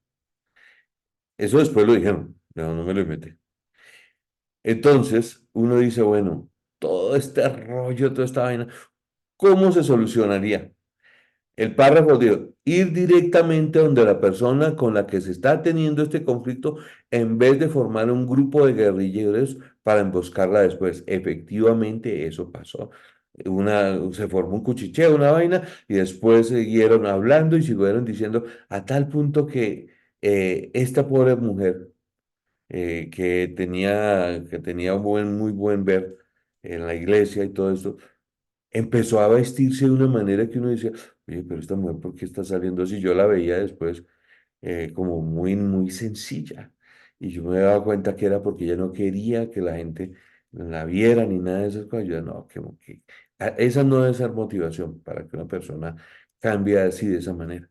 Eso después lo dijeron, no me lo inventé. Entonces uno dice, bueno, todo este rollo, toda esta vaina, ¿cómo se solucionaría? El párrafo dijo, ir directamente donde la persona con la que se está teniendo este conflicto en vez de formar un grupo de guerrilleros para emboscarla después. Efectivamente, eso pasó. Se formó un cuchicheo, una vaina, y después siguieron hablando y siguieron diciendo a tal punto que esta pobre mujer que tenía muy buen ver en la iglesia y todo esto, empezó a vestirse de una manera que uno decía, oye, pero esta mujer, ¿por qué está saliendo así? Yo la veía después como muy sencilla. Y yo me daba cuenta que era porque ella no quería que la gente la viera ni nada de esas cosas. Yo, no, esa no debe ser motivación para que una persona cambie así de esa manera.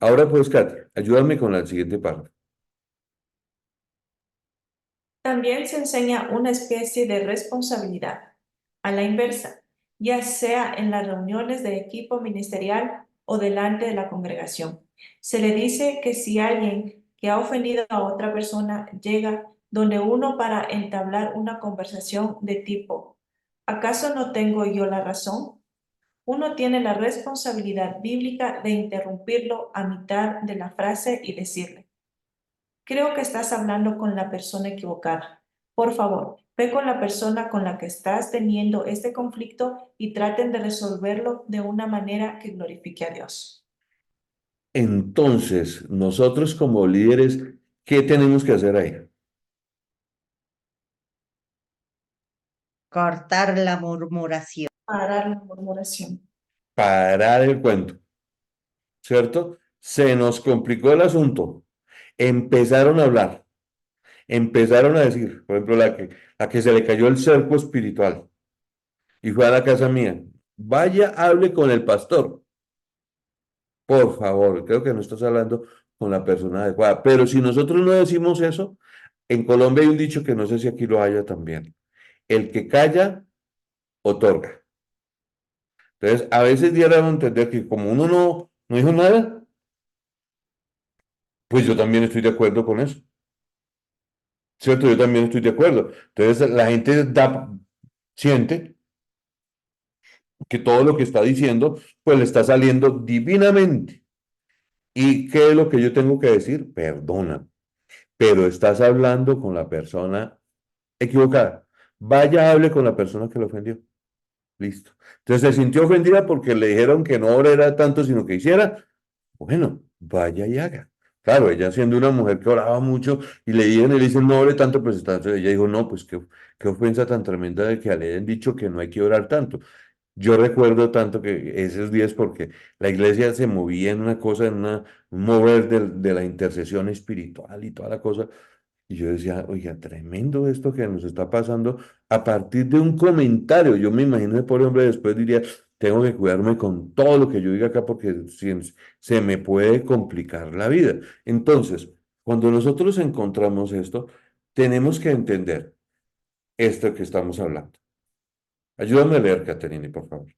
Ahora pues, Katy, ayúdame con la siguiente parte. También se enseña una especie de responsabilidad, a la inversa, ya sea en las reuniones de equipo ministerial o delante de la congregación. Se le dice que si alguien que ha ofendido a otra persona llega donde uno para entablar una conversación de tipo, ¿acaso no tengo yo la razón? Uno tiene la responsabilidad bíblica de interrumpirlo a mitad de la frase y decirle, creo que estás hablando con la persona equivocada. Por favor, ve con la persona con la que estás teniendo este conflicto y traten de resolverlo de una manera que glorifique a Dios. Entonces, nosotros como líderes, ¿qué tenemos que hacer ahí? Cortar la murmuración. Parar la murmuración. Parar el cuento, ¿cierto? Se nos complicó el asunto. Empezaron a hablar, empezaron a decir, por ejemplo, la que se le cayó el cerco espiritual y fue a la casa mía. Vaya, hable con el pastor, por favor. Creo que no estás hablando con la persona adecuada. Pero si nosotros no decimos eso, en Colombia hay un dicho que no sé si aquí lo haya también. El que calla, otorga. Entonces, a veces dieron a entender que como uno no dijo nada, pues yo también estoy de acuerdo con eso. ¿Cierto? Yo también estoy de acuerdo. Entonces, la gente siente que todo lo que está diciendo, pues le está saliendo divinamente. ¿Y qué es lo que yo tengo que decir? Perdona, pero estás hablando con la persona equivocada. Vaya, hable con la persona que le ofendió. Listo. Entonces se sintió ofendida porque le dijeron que no orara tanto, sino que hiciera. Bueno, vaya y haga. Claro, ella siendo una mujer que oraba mucho y le dicen no ore tanto, pues ella dijo, no, pues qué ofensa tan tremenda de que le hayan dicho que no hay que orar tanto. Yo recuerdo tanto que esos días porque la iglesia se movía en una cosa, un mover de la intercesión espiritual y toda la cosa. Y yo decía, oiga, tremendo esto que nos está pasando a partir de un comentario. Yo me imagino que pobre hombre después diría, tengo que cuidarme con todo lo que yo diga acá porque se me puede complicar la vida. Entonces, cuando nosotros encontramos esto, tenemos que entender esto que estamos hablando. Ayúdame a leer, Caterine, por favor.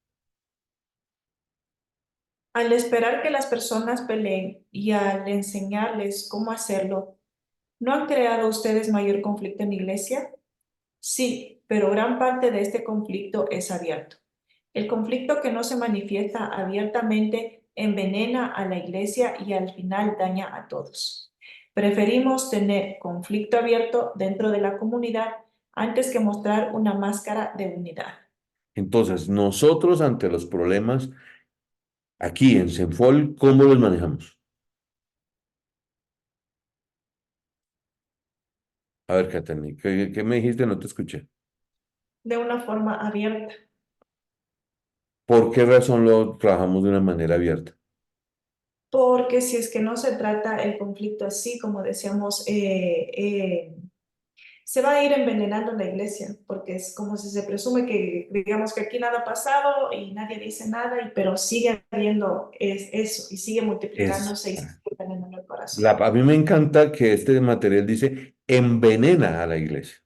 Al esperar que las personas peleen y al enseñarles cómo hacerlo, ¿no han creado ustedes mayor conflicto en la iglesia? Sí, pero gran parte de este conflicto es abierto. El conflicto que no se manifiesta abiertamente envenena a la iglesia y al final daña a todos. Preferimos tener conflicto abierto dentro de la comunidad antes que mostrar una máscara de unidad. Entonces, nosotros ante los problemas aquí en Senfol, ¿cómo los manejamos? A ver, Caterine, ¿qué me dijiste? No te escuché. De una forma abierta. ¿Por qué razón lo trabajamos de una manera abierta? Porque si es que no se trata el conflicto así, como decíamos, se va a ir envenenando la iglesia, porque es como si se presume que, digamos, que aquí nada ha pasado y nadie dice nada, pero sigue habiendo eso y sigue Es, multiplicándose y sigue envenenando el corazón. a mí me encanta que este material dice envenena a la iglesia.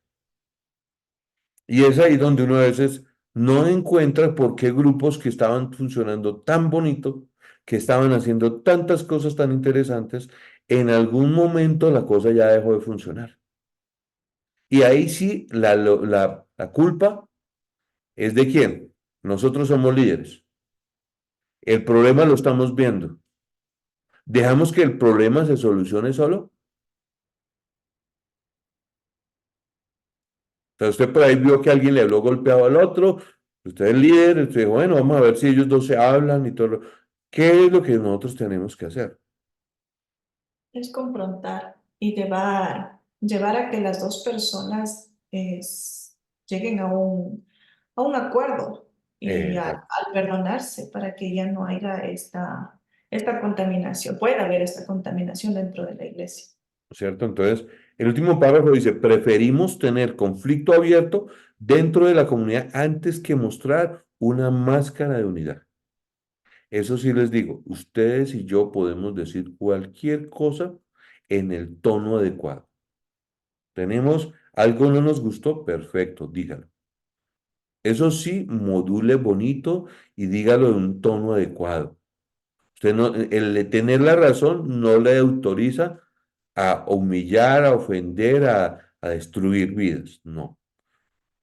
Y es ahí donde uno a veces no encuentra por qué grupos que estaban funcionando tan bonito, que estaban haciendo tantas cosas tan interesantes, en algún momento la cosa ya dejó de funcionar. Y ahí sí la culpa es de quién. Nosotros somos líderes. El problema lo estamos viendo. Dejamos que el problema se solucione solo. O sea, usted por ahí vio que alguien le habló golpeado al otro, usted es líder, usted dijo, bueno, vamos a ver si ellos dos se hablan y todo. ¿Qué es lo que nosotros tenemos que hacer? Es confrontar y llevar a que las dos personas lleguen a un acuerdo y Exacto, al perdonarse para que ya no haya esta contaminación. Puede haber esta contaminación dentro de la iglesia. ¿cierto? Entonces, el último párrafo dice, preferimos tener conflicto abierto dentro de la comunidad antes que mostrar una máscara de unidad. Eso sí les digo, ustedes y yo podemos decir cualquier cosa en el tono adecuado. Tenemos algo no nos gustó, perfecto, dígalo. Eso sí, module bonito y dígalo en un tono adecuado. Usted no, el de tener la razón no le autoriza a humillar, a ofender, a destruir vidas. No.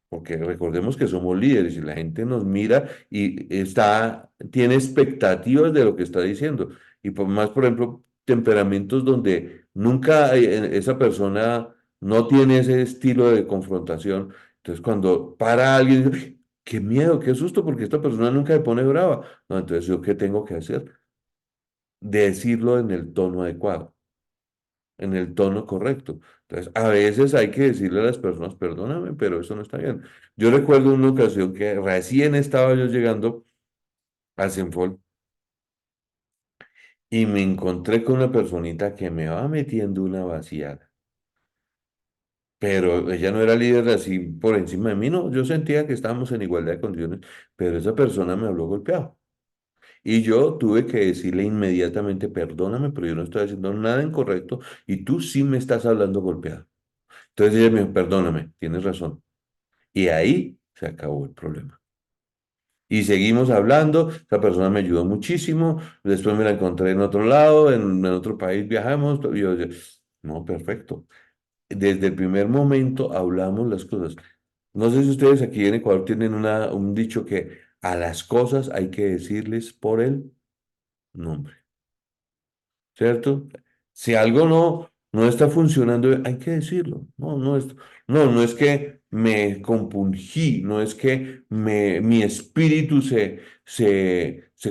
Porque recordemos que somos líderes y la gente nos mira y tiene expectativas de lo que está diciendo. Y por más, por ejemplo, temperamentos donde nunca esa persona no tiene ese estilo de confrontación. Entonces, cuando para alguien, dice, "Ay, qué miedo, qué susto, porque esta persona nunca se pone brava. No, entonces, ¿yo qué tengo que hacer? Decirlo en el tono adecuado, en el tono correcto. Entonces, a veces hay que decirle a las personas, perdóname, pero eso no está bien. Yo recuerdo una ocasión que recién estaba yo llegando a Senfol y me encontré con una personita que me va metiendo una vaciada. Pero ella no era líder así por encima de mí, no. Yo sentía que estábamos en igualdad de condiciones, pero esa persona me habló golpeado. Y yo tuve que decirle inmediatamente, perdóname, pero yo no estoy haciendo nada incorrecto y tú sí me estás hablando golpeado. Entonces ella me dijo, perdóname, tienes razón. Y ahí se acabó el problema. Y seguimos hablando, esa persona me ayudó muchísimo, después me la encontré en otro lado, en otro país viajamos, y yo decía, no, perfecto. Desde el primer momento hablamos las cosas. No sé si ustedes aquí en Ecuador tienen un dicho que a las cosas hay que decirles por el nombre. ¿Cierto? Si algo no está funcionando, hay que decirlo. No es que me compungí, no es que mi espíritu se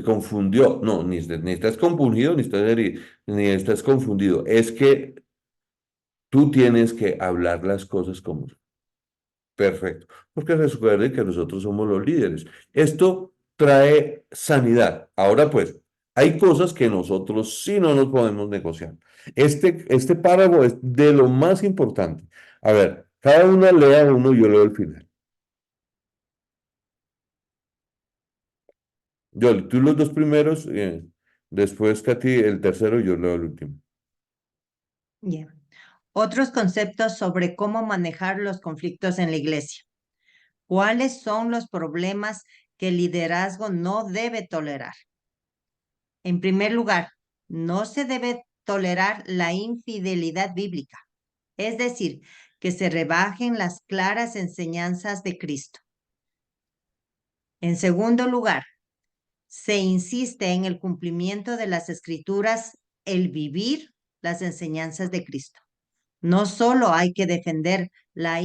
confundió. No, ni estás compungido, ni estás herido, ni estás confundido. Es que tú tienes que hablar las cosas como son. Perfecto. Porque recuerden que nosotros somos los líderes. Esto trae sanidad. Ahora pues, hay cosas que nosotros sí no nos podemos negociar. Este párrafo es de lo más importante. A ver, cada una lea uno y yo leo el final. Yo, tú los dos primeros, después Katy el tercero y yo leo el último. Bien. Otros conceptos sobre cómo manejar los conflictos en la iglesia. ¿Cuáles son los problemas que el liderazgo no debe tolerar? En primer lugar, no se debe tolerar la infidelidad bíblica, es decir, que se rebajen las claras enseñanzas de Cristo. En segundo lugar, se insiste en el cumplimiento de las escrituras, el vivir las enseñanzas de Cristo. No solo hay que defender la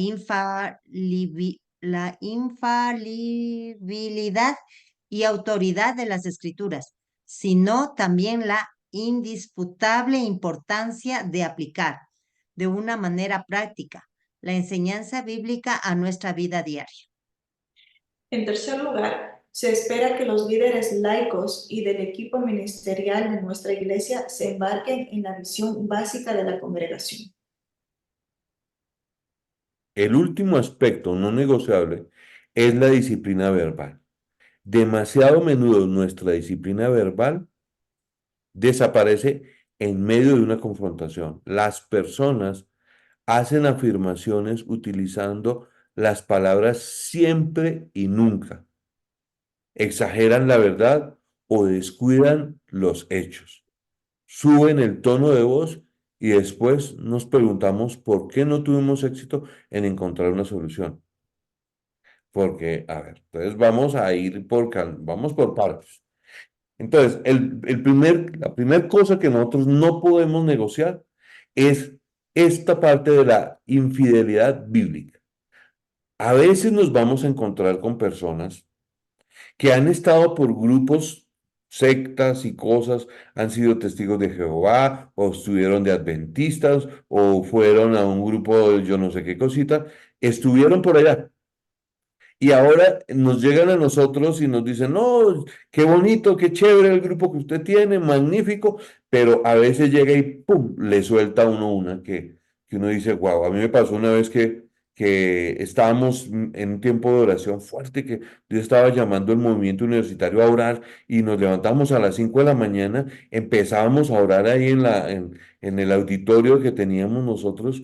infalibilidad y autoridad de las escrituras, sino también la indisputable importancia de aplicar de una manera práctica la enseñanza bíblica a nuestra vida diaria. En tercer lugar, se espera que los líderes laicos y del equipo ministerial de nuestra iglesia se embarquen en la visión básica de la congregación. El último aspecto no negociable es la disciplina verbal. Demasiado menudo nuestra disciplina verbal desaparece en medio de una confrontación. Las personas hacen afirmaciones utilizando las palabras siempre y nunca. Exageran la verdad o descuidan los hechos. Suben el tono de voz y después nos preguntamos por qué no tuvimos éxito en encontrar una solución. Porque, a ver, entonces vamos a ir vamos por partes. Entonces, la primera cosa que nosotros no podemos negociar es esta parte de la infidelidad bíblica. A veces nos vamos a encontrar con personas que han estado por grupos, sectas y cosas, han sido testigos de Jehová, o estuvieron de adventistas, o fueron a un grupo de yo no sé qué cosita, estuvieron por allá. Y ahora nos llegan a nosotros y nos dicen, no, qué bonito, qué chévere el grupo que usted tiene, magnífico, pero a veces llega y ¡pum! Le suelta a uno una que uno dice, wow, a mí me pasó una vez que estábamos en un tiempo de oración fuerte, que Dios estaba llamando el movimiento universitario a orar y nos levantamos a las 5 de la mañana, empezábamos a orar ahí en el auditorio que teníamos nosotros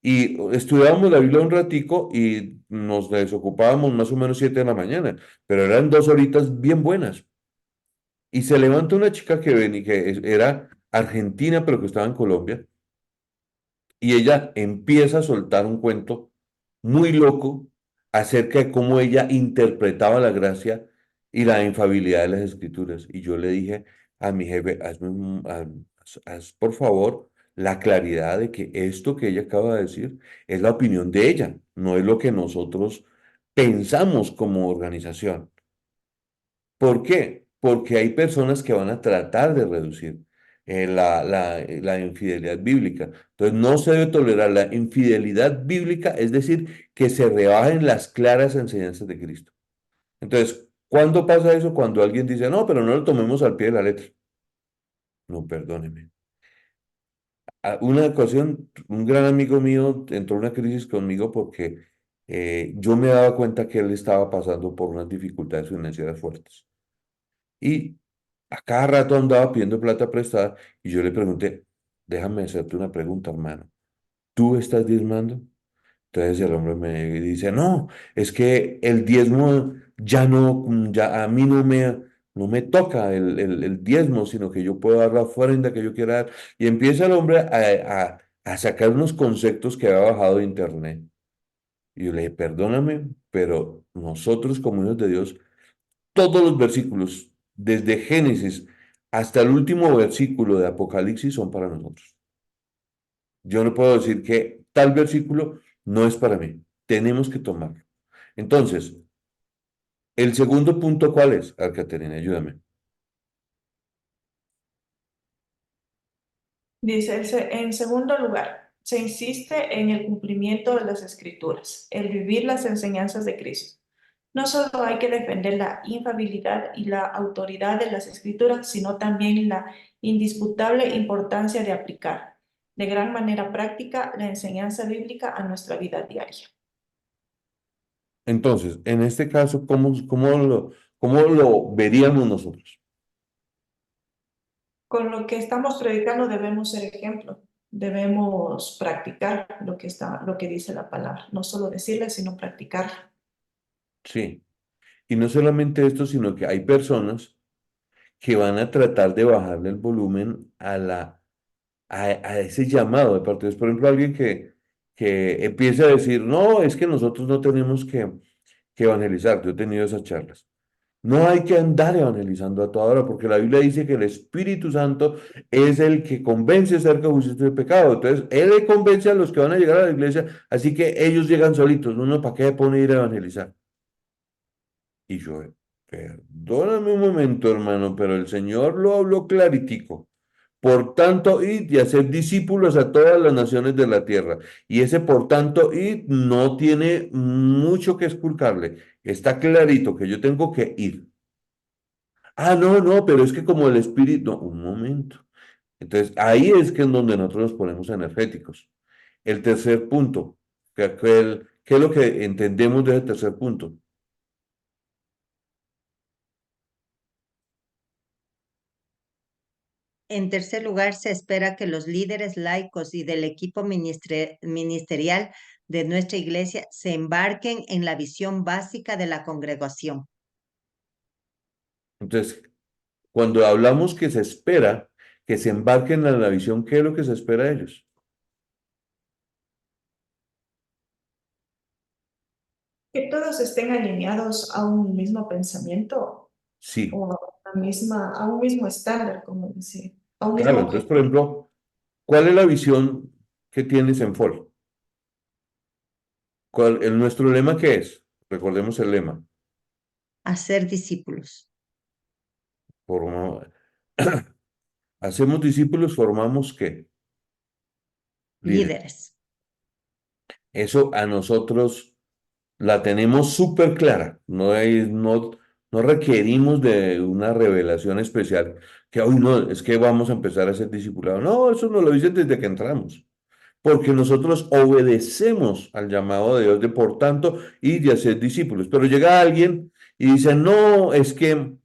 y estudiábamos la Biblia un ratico y nos desocupábamos más o menos 7 de la mañana, pero eran 2 horitas bien buenas. Y se levanta una chica que ven y era argentina, pero que estaba en Colombia, y ella empieza a soltar un cuento muy loco acerca de cómo ella interpretaba la gracia y la infabilidad de las escrituras. Y yo le dije a mi jefe, haz, por favor la claridad de que esto que ella acaba de decir es la opinión de ella, no es lo que nosotros pensamos como organización. ¿Por qué? Porque hay personas que van a tratar de reducir la infidelidad bíblica. Entonces, no se debe tolerar la infidelidad bíblica, es decir, que se rebajen las claras enseñanzas de Cristo. Entonces, ¿cuándo pasa eso? Cuando alguien dice, no, pero no lo tomemos al pie de la letra. No, perdóneme. Una ocasión, un gran amigo mío entró en una crisis conmigo porque yo me daba cuenta que él estaba pasando por unas dificultades financieras fuertes. Y a cada rato andaba pidiendo plata prestada y yo le pregunté, déjame hacerte una pregunta, hermano. ¿Tú estás diezmando? Entonces el hombre me dice, no, es que el diezmo ya no, ya a mí no me toca el diezmo, sino que yo puedo dar la ofrenda que yo quiera dar. Y empieza el hombre a sacar unos conceptos que había bajado de internet. Y yo le dije, perdóname, pero nosotros como hijos de Dios todos los versículos, desde Génesis hasta el último versículo de Apocalipsis, son para nosotros. Yo no puedo decir que tal versículo no es para mí. Tenemos que tomarlo. Entonces, el segundo punto, ¿cuál es? Caterina, ayúdame. Dice, en segundo lugar, se insiste en el cumplimiento de las escrituras, el vivir las enseñanzas de Cristo. No solo hay que defender la infabilidad y la autoridad de las escrituras, sino también la indisputable importancia de aplicar de gran manera práctica la enseñanza bíblica a nuestra vida diaria. Entonces, en este caso, ¿cómo lo veríamos nosotros? Con lo que estamos predicando debemos ser ejemplo, debemos practicar lo que dice la palabra, no solo decirla, sino practicarla. Sí. Y no solamente esto, sino que hay personas que van a tratar de bajarle el volumen a ese llamado de parte de Dios. Por ejemplo, alguien que empiece a decir, no, es que nosotros no tenemos que evangelizar. Yo he tenido esas charlas. No hay que andar evangelizando a toda hora, porque la Biblia dice que el Espíritu Santo es el que convence acerca de justicia y de pecado. Entonces, Él le convence a los que van a llegar a la iglesia, así que ellos llegan solitos. Uno, ¿para qué se pone a ir a evangelizar? Y yo, perdóname un momento, hermano, pero el Señor lo habló claritico. Por tanto, id y hacer discípulos a todas las naciones de la tierra. Y ese por tanto, id no tiene mucho que esculcarle. Está clarito que yo tengo que ir. Ah, no, no, pero es que como el Espíritu, no, un momento. Entonces, ahí es que es donde nosotros nos ponemos energéticos. El tercer punto, ¿Qué es lo que entendemos de ese tercer punto? En tercer lugar, se espera que los líderes laicos y del equipo ministerial de nuestra iglesia se embarquen en la visión básica de la congregación. Entonces, cuando hablamos que se espera que se embarquen en la visión, ¿qué es lo que se espera de ellos? Que todos estén alineados a un mismo pensamiento Sí, o a un mismo estándar, como decir, a un mismo claro. Entonces, por objetivo. ejemplo, ¿cuál es la visión que tienes en FOL? ¿Nuestro lema qué es? Recordemos el lema. Hacer discípulos, Forma- Hacemos discípulos, formamos ¿qué? Líderes. líderes. Eso a nosotros la tenemos súper clara. No requerimos de una revelación especial. Que hoy no, es que vamos a empezar a ser discipulados. No, eso nos lo dicen desde que entramos. Porque nosotros obedecemos al llamado de Dios de por tanto y de hacer discípulos. Pero llega alguien y dice, no, es que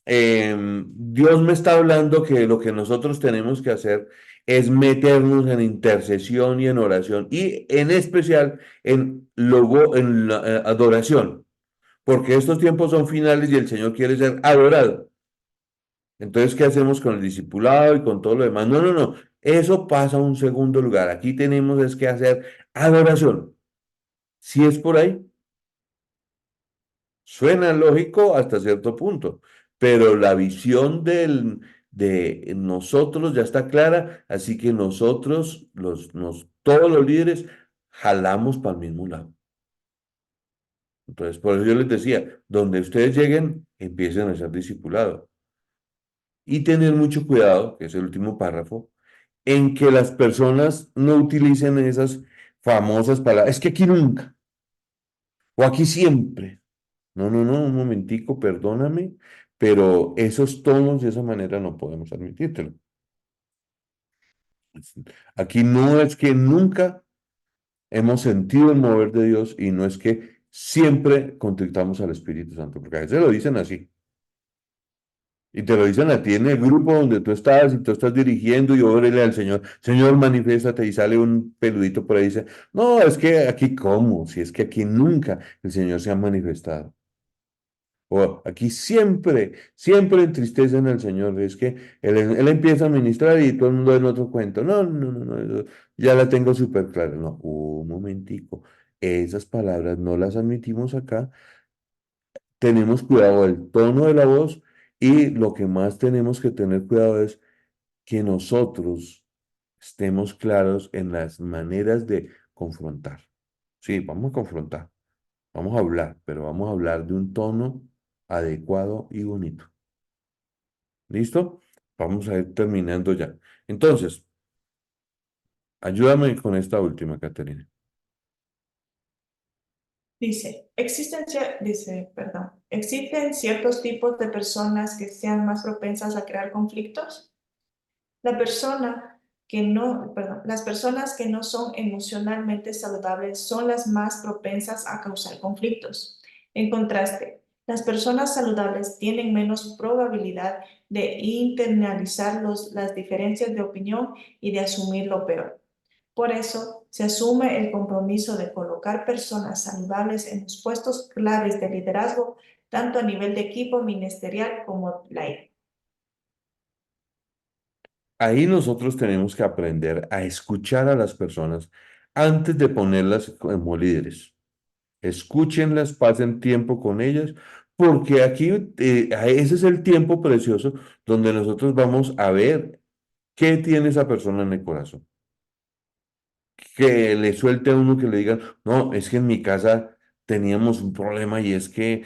Dios me está hablando que lo que nosotros tenemos que hacer es meternos en intercesión y en oración y en especial en la adoración, porque estos tiempos son finales y el Señor quiere ser adorado. Entonces, ¿qué hacemos con el discipulado y con todo lo demás? No, no, no. Eso pasa a un segundo lugar. Aquí tenemos es que hacer adoración. Si es por ahí, suena lógico hasta cierto punto, pero la visión de nosotros ya está clara, así que nosotros, todos los líderes, jalamos para el mismo lado. Entonces, por eso yo les decía, donde ustedes lleguen, empiecen a ser discipulados. Y tener mucho cuidado, que es el último párrafo, en que las personas no utilicen esas famosas palabras, es que aquí nunca, o aquí siempre. No, no, no, un momentico, perdóname, pero esos tonos de esa manera no podemos admitírtelo. Aquí no es que nunca hemos sentido el mover de Dios y no es que siempre contrictamos al Espíritu Santo, porque a veces lo dicen así. Y te lo dicen a ti en el grupo donde tú estás y tú estás dirigiendo y órele al Señor, Señor, manifiéstate y sale un peludito por ahí y dice, no, es que aquí cómo, si es que aquí nunca el Señor se ha manifestado. O aquí siempre, siempre entristecen al Señor. Es que él empieza a ministrar y todo el mundo en otro cuento. No, no, no, no, ya la tengo súper clara. No, un momentico. Esas palabras no las admitimos acá. Tenemos cuidado del tono de la voz y lo que más tenemos que tener cuidado es que nosotros estemos claros en las maneras de confrontar. Sí, vamos a confrontar. Vamos a hablar, pero vamos a hablar de un tono adecuado y bonito. ¿Listo? Vamos a ir terminando ya. Entonces, ayúdame con esta última, Caterina. ¿Existen ciertos tipos de personas que sean más propensas a crear conflictos? Las personas que no son emocionalmente saludables son las más propensas a causar conflictos. En contraste, las personas saludables tienen menos probabilidad de internalizar las diferencias de opinión y de asumir lo peor. Por eso, se asume el compromiso de colocar personas saludables en los puestos claves de liderazgo, tanto a nivel de equipo ministerial como laico. Ahí nosotros tenemos que aprender a escuchar a las personas antes de ponerlas como líderes. Escúchenlas, pasen tiempo con ellas, porque aquí ese es el tiempo precioso donde nosotros vamos a ver qué tiene esa persona en el corazón. Que le suelte a uno que le digan, no, es que en mi casa teníamos un problema y es que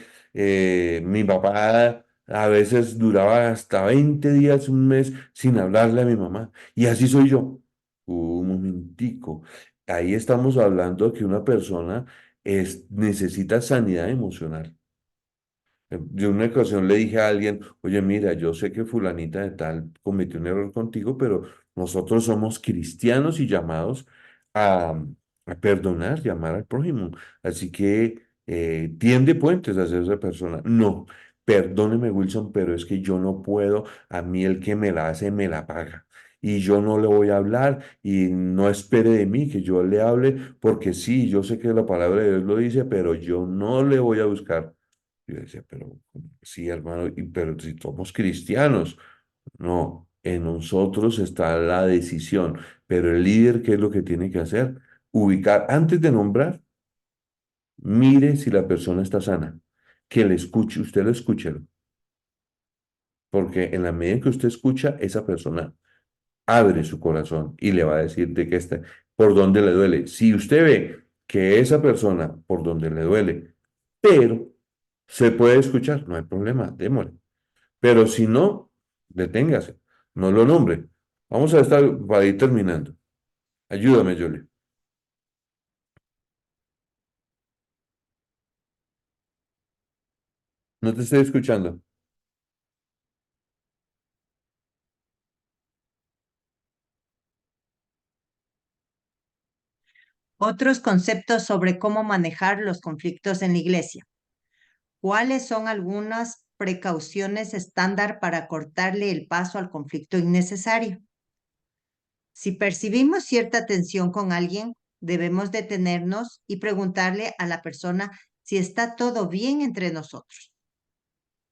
mi papá a veces duraba hasta 20 días, un mes sin hablarle a mi mamá. Y así soy yo. Un momentico. Ahí estamos hablando de que una persona necesita sanidad emocional. Yo en una ocasión le dije a alguien, oye, mira, yo sé que fulanita de tal cometió un error contigo, pero nosotros somos cristianos y llamados a, a perdonar y amar al prójimo. Así que tiende puentes hacia esa persona. No, perdóneme, Wilson, pero es que yo no puedo. A mí el que me la hace me la paga. Y yo no le voy a hablar y no espere de mí que yo le hable, porque sí, yo sé que la palabra de Dios lo dice, pero yo no le voy a buscar. Yo decía, pero sí, hermano, pero si somos cristianos, no, en nosotros está la decisión, pero el líder, ¿qué es lo que tiene que hacer? Ubicar, antes de nombrar, mire si la persona está sana, que le escuche, usted lo escúchelo, porque en la medida que usted escucha, esa persona abre su corazón y le va a decir de qué está, por dónde le duele. Si usted ve que esa persona, por donde le duele, pero se puede escuchar, no hay problema, démosle. Pero si no, deténgase, no lo nombre. Vamos a estar para ir terminando. Ayúdame, Jolie. No te estoy escuchando. Otros conceptos sobre cómo manejar los conflictos en la iglesia. ¿Cuáles son algunas precauciones estándar para cortarle el paso al conflicto innecesario? Si percibimos cierta tensión con alguien, debemos detenernos y preguntarle a la persona si está todo bien entre nosotros.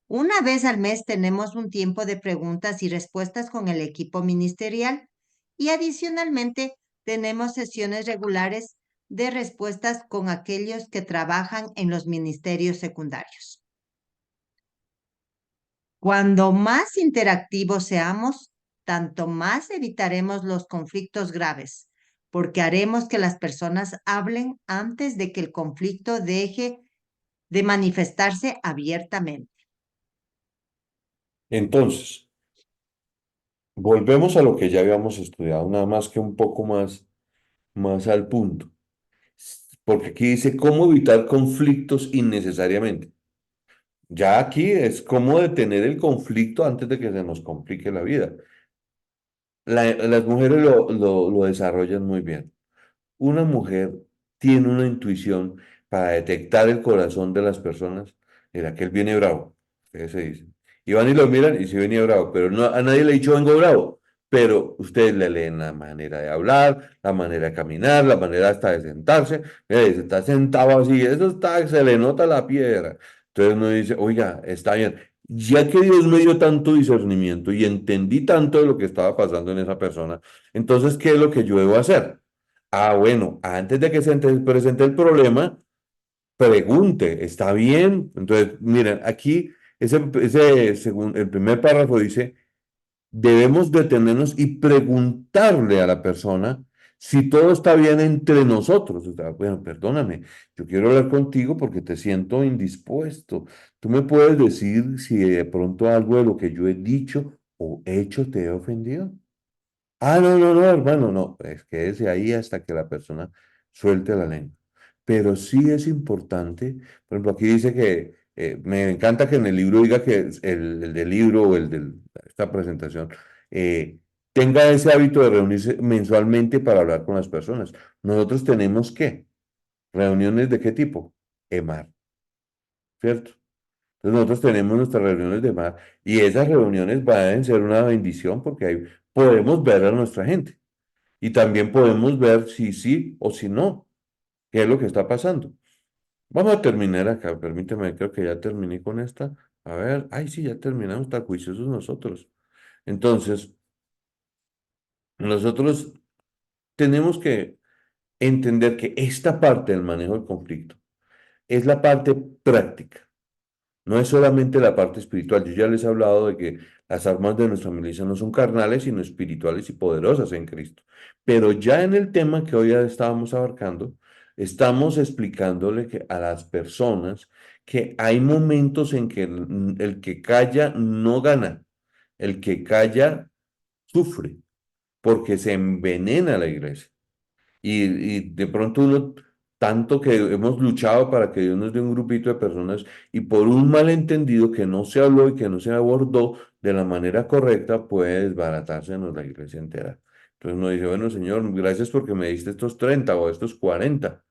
Una vez al mes tenemos un tiempo de preguntas y respuestas con el equipo ministerial y adicionalmente tenemos sesiones regulares de respuestas con aquellos que trabajan en los ministerios secundarios. Cuando más interactivos seamos, tanto más evitaremos los conflictos graves, porque haremos que las personas hablen antes de que el conflicto deje de manifestarse abiertamente. Entonces, volvemos a lo que ya habíamos estudiado, nada más que un poco más al punto. Porque aquí dice cómo evitar conflictos innecesariamente. Ya aquí es cómo detener el conflicto antes de que se nos complique la vida. Las mujeres lo desarrollan muy bien. Una mujer tiene una intuición para detectar el corazón de las personas. Mira, que él viene bravo. Ustedes se dicen. Y van y lo miran y sí venía bravo, pero no, a nadie le ha dicho vengo bravo. Pero ustedes le leen la manera de hablar, la manera de caminar, la manera hasta de sentarse. Se está sentado así, eso está, se le nota la piedra. Entonces uno dice, oiga, está bien. Ya que Dios me dio tanto discernimiento y entendí tanto de lo que estaba pasando en esa persona, entonces, ¿qué es lo que yo debo hacer? Ah, bueno, antes de que presente el problema, pregunte, ¿está bien? Entonces, miren, aquí según el primer párrafo dice, debemos detenernos y preguntarle a la persona si todo está bien entre nosotros. O sea, bueno, perdóname, yo quiero hablar contigo porque te siento indispuesto. ¿Tú me puedes decir si de pronto algo de lo que yo he dicho o hecho te he ofendido? Ah, no, no, no, hermano, no, es que desde ahí hasta que la persona suelte la lengua. Pero sí es importante, por ejemplo, aquí dice que me encanta que en el libro diga que el del libro o el de esta presentación eh, tenga ese hábito de reunirse mensualmente para hablar con las personas. Nosotros tenemos que, reuniones de qué tipo? EMAR, ¿cierto? Entonces nosotros tenemos nuestras reuniones de EMAR y esas reuniones van a ser una bendición porque ahí podemos ver a nuestra gente. Y también podemos ver si sí o si no, qué es lo que está pasando. Vamos a terminar acá, permíteme, creo que ya terminé con esta. A ver, ay, sí, ya terminamos, tan juiciosos nosotros. Entonces, nosotros tenemos que entender que esta parte del manejo del conflicto es la parte práctica. No es solamente la parte espiritual. Yo ya les he hablado de que las armas de nuestra milicia no son carnales, sino espirituales y poderosas en Cristo. Pero ya en el tema que hoy ya estábamos abarcando, estamos explicándole a las personas que hay momentos en que el que calla no gana, el que calla sufre, porque se envenena la iglesia. Y de pronto uno tanto que hemos luchado para que Dios nos dé un grupito de personas y por un malentendido que no se habló y que no se abordó de la manera correcta, puede desbaratarse la iglesia entera. Entonces uno dice, bueno, Señor, gracias porque me diste estos 30 o estos 40,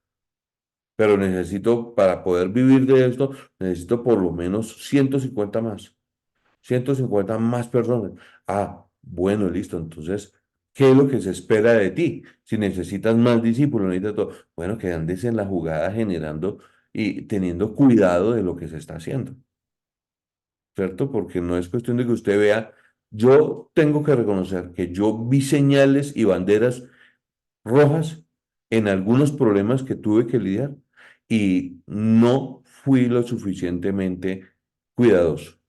pero necesito, para poder vivir de esto, necesito por lo menos 150 más. 150 más personas. Ah, bueno, listo. Entonces, ¿qué es lo que se espera de ti? Si necesitas más discípulos, necesitas todo. Bueno, que andes en la jugada generando y teniendo cuidado de lo que se está haciendo, ¿cierto? Porque no es cuestión de que usted vea, yo tengo que reconocer que yo vi señales y banderas rojas en algunos problemas que tuve que lidiar y no fui lo suficientemente cuidadoso.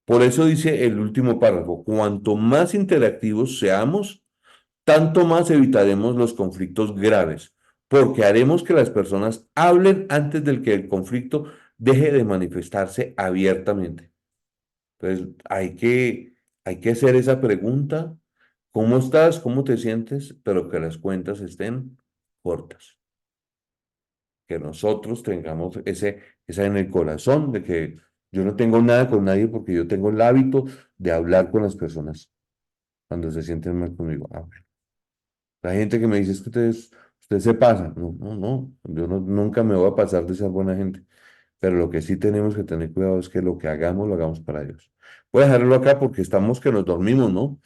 Por eso dice el último párrafo, cuanto más interactivos seamos, tanto más evitaremos los conflictos graves, porque haremos que las personas hablen antes del que el conflicto deje de manifestarse abiertamente. Entonces, hay que hacer esa pregunta, ¿cómo estás? ¿Cómo te sientes? Pero que las cuentas estén cortas, que nosotros tengamos esa en el corazón de que yo no tengo nada con nadie porque yo tengo el hábito de hablar con las personas cuando se sienten mal conmigo. Ah, bueno. La gente que me dice es que usted se pasa. No, no, no. Yo nunca me voy a pasar de ser buena gente. Pero lo que sí tenemos que tener cuidado es que lo que hagamos, lo hagamos para Dios. Voy a dejarlo acá porque estamos que nos dormimos, ¿no?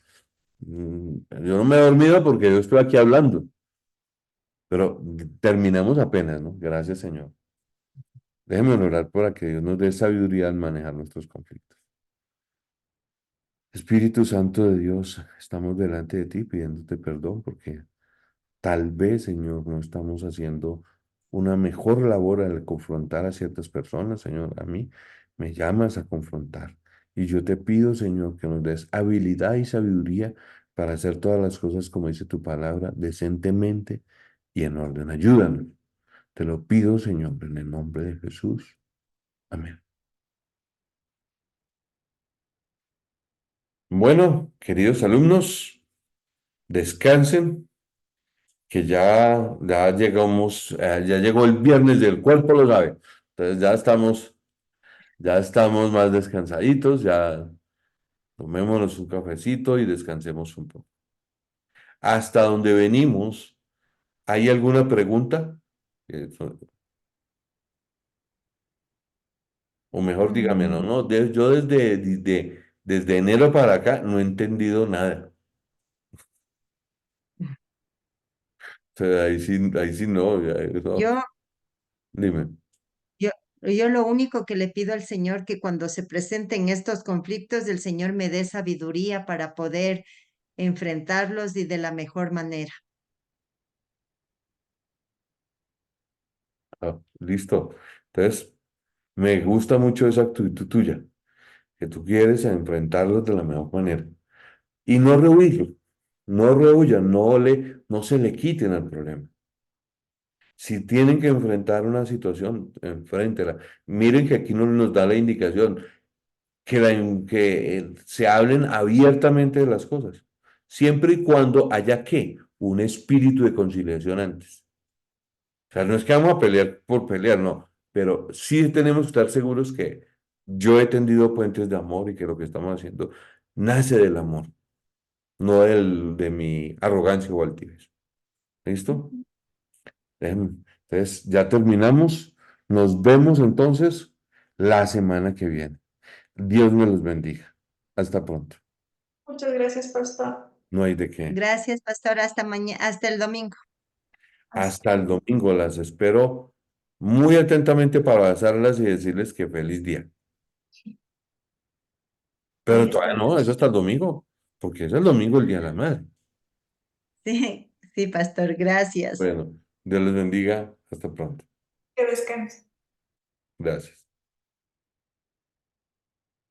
Yo no me he dormido porque yo estoy aquí hablando, pero terminamos apenas, ¿no? Gracias, Señor. Déjeme orar para que Dios nos dé sabiduría al manejar nuestros conflictos. Espíritu Santo de Dios, estamos delante de ti pidiéndote perdón porque tal vez, Señor, no estamos haciendo una mejor labor al confrontar a ciertas personas, Señor. A mí me llamas a confrontar. Y yo te pido, Señor, que nos des habilidad y sabiduría para hacer todas las cosas como dice tu palabra, decentemente y en orden. Ayúdanos. Te lo pido, Señor, en el nombre de Jesús. Amén. Bueno, queridos alumnos, descansen, que ya llegamos, ya llegó el viernes del cuerpo, lo sabe. Entonces ya estamos más descansaditos, ya tomémonos un cafecito y descansemos un poco. Hasta donde venimos, ¿hay alguna pregunta? O mejor dígame, no, Mm, no, yo desde enero para acá no he entendido nada. O sea, ahí sí no, no. Yo, Dime. yo lo único que le pido al Señor que cuando se presenten estos conflictos, el Señor me dé sabiduría para poder enfrentarlos y de la mejor manera. Ah, listo. Entonces, me gusta mucho esa actitud tuya, que tú quieres enfrentarlos de la mejor manera. Y no rehuirlo, no rehuyan, no se le quiten al problema. Si tienen que enfrentar una situación, enfréntela. Miren que aquí nos da la indicación que se hablen abiertamente de las cosas, siempre y cuando haya que un espíritu de conciliación antes. O sea, no es que vamos a pelear por pelear, no, pero sí tenemos que estar seguros que yo he tendido puentes de amor y que lo que estamos haciendo nace del amor, no de mi arrogancia o altivez. ¿Listo? Entonces, ya terminamos. Nos vemos entonces la semana que viene. Dios me los bendiga. Hasta pronto. Muchas gracias, pastor. No hay de qué. Gracias, pastor. Hasta mañana, hasta el domingo. Hasta el domingo. Las espero muy atentamente para abrazarlas y decirles que feliz día. Pero Feliz todavía día. no, es hasta el domingo, porque es el domingo el Día de la Madre. Sí, sí, pastor. Gracias. Bueno, Dios les bendiga. Hasta pronto. Que descanse. Gracias.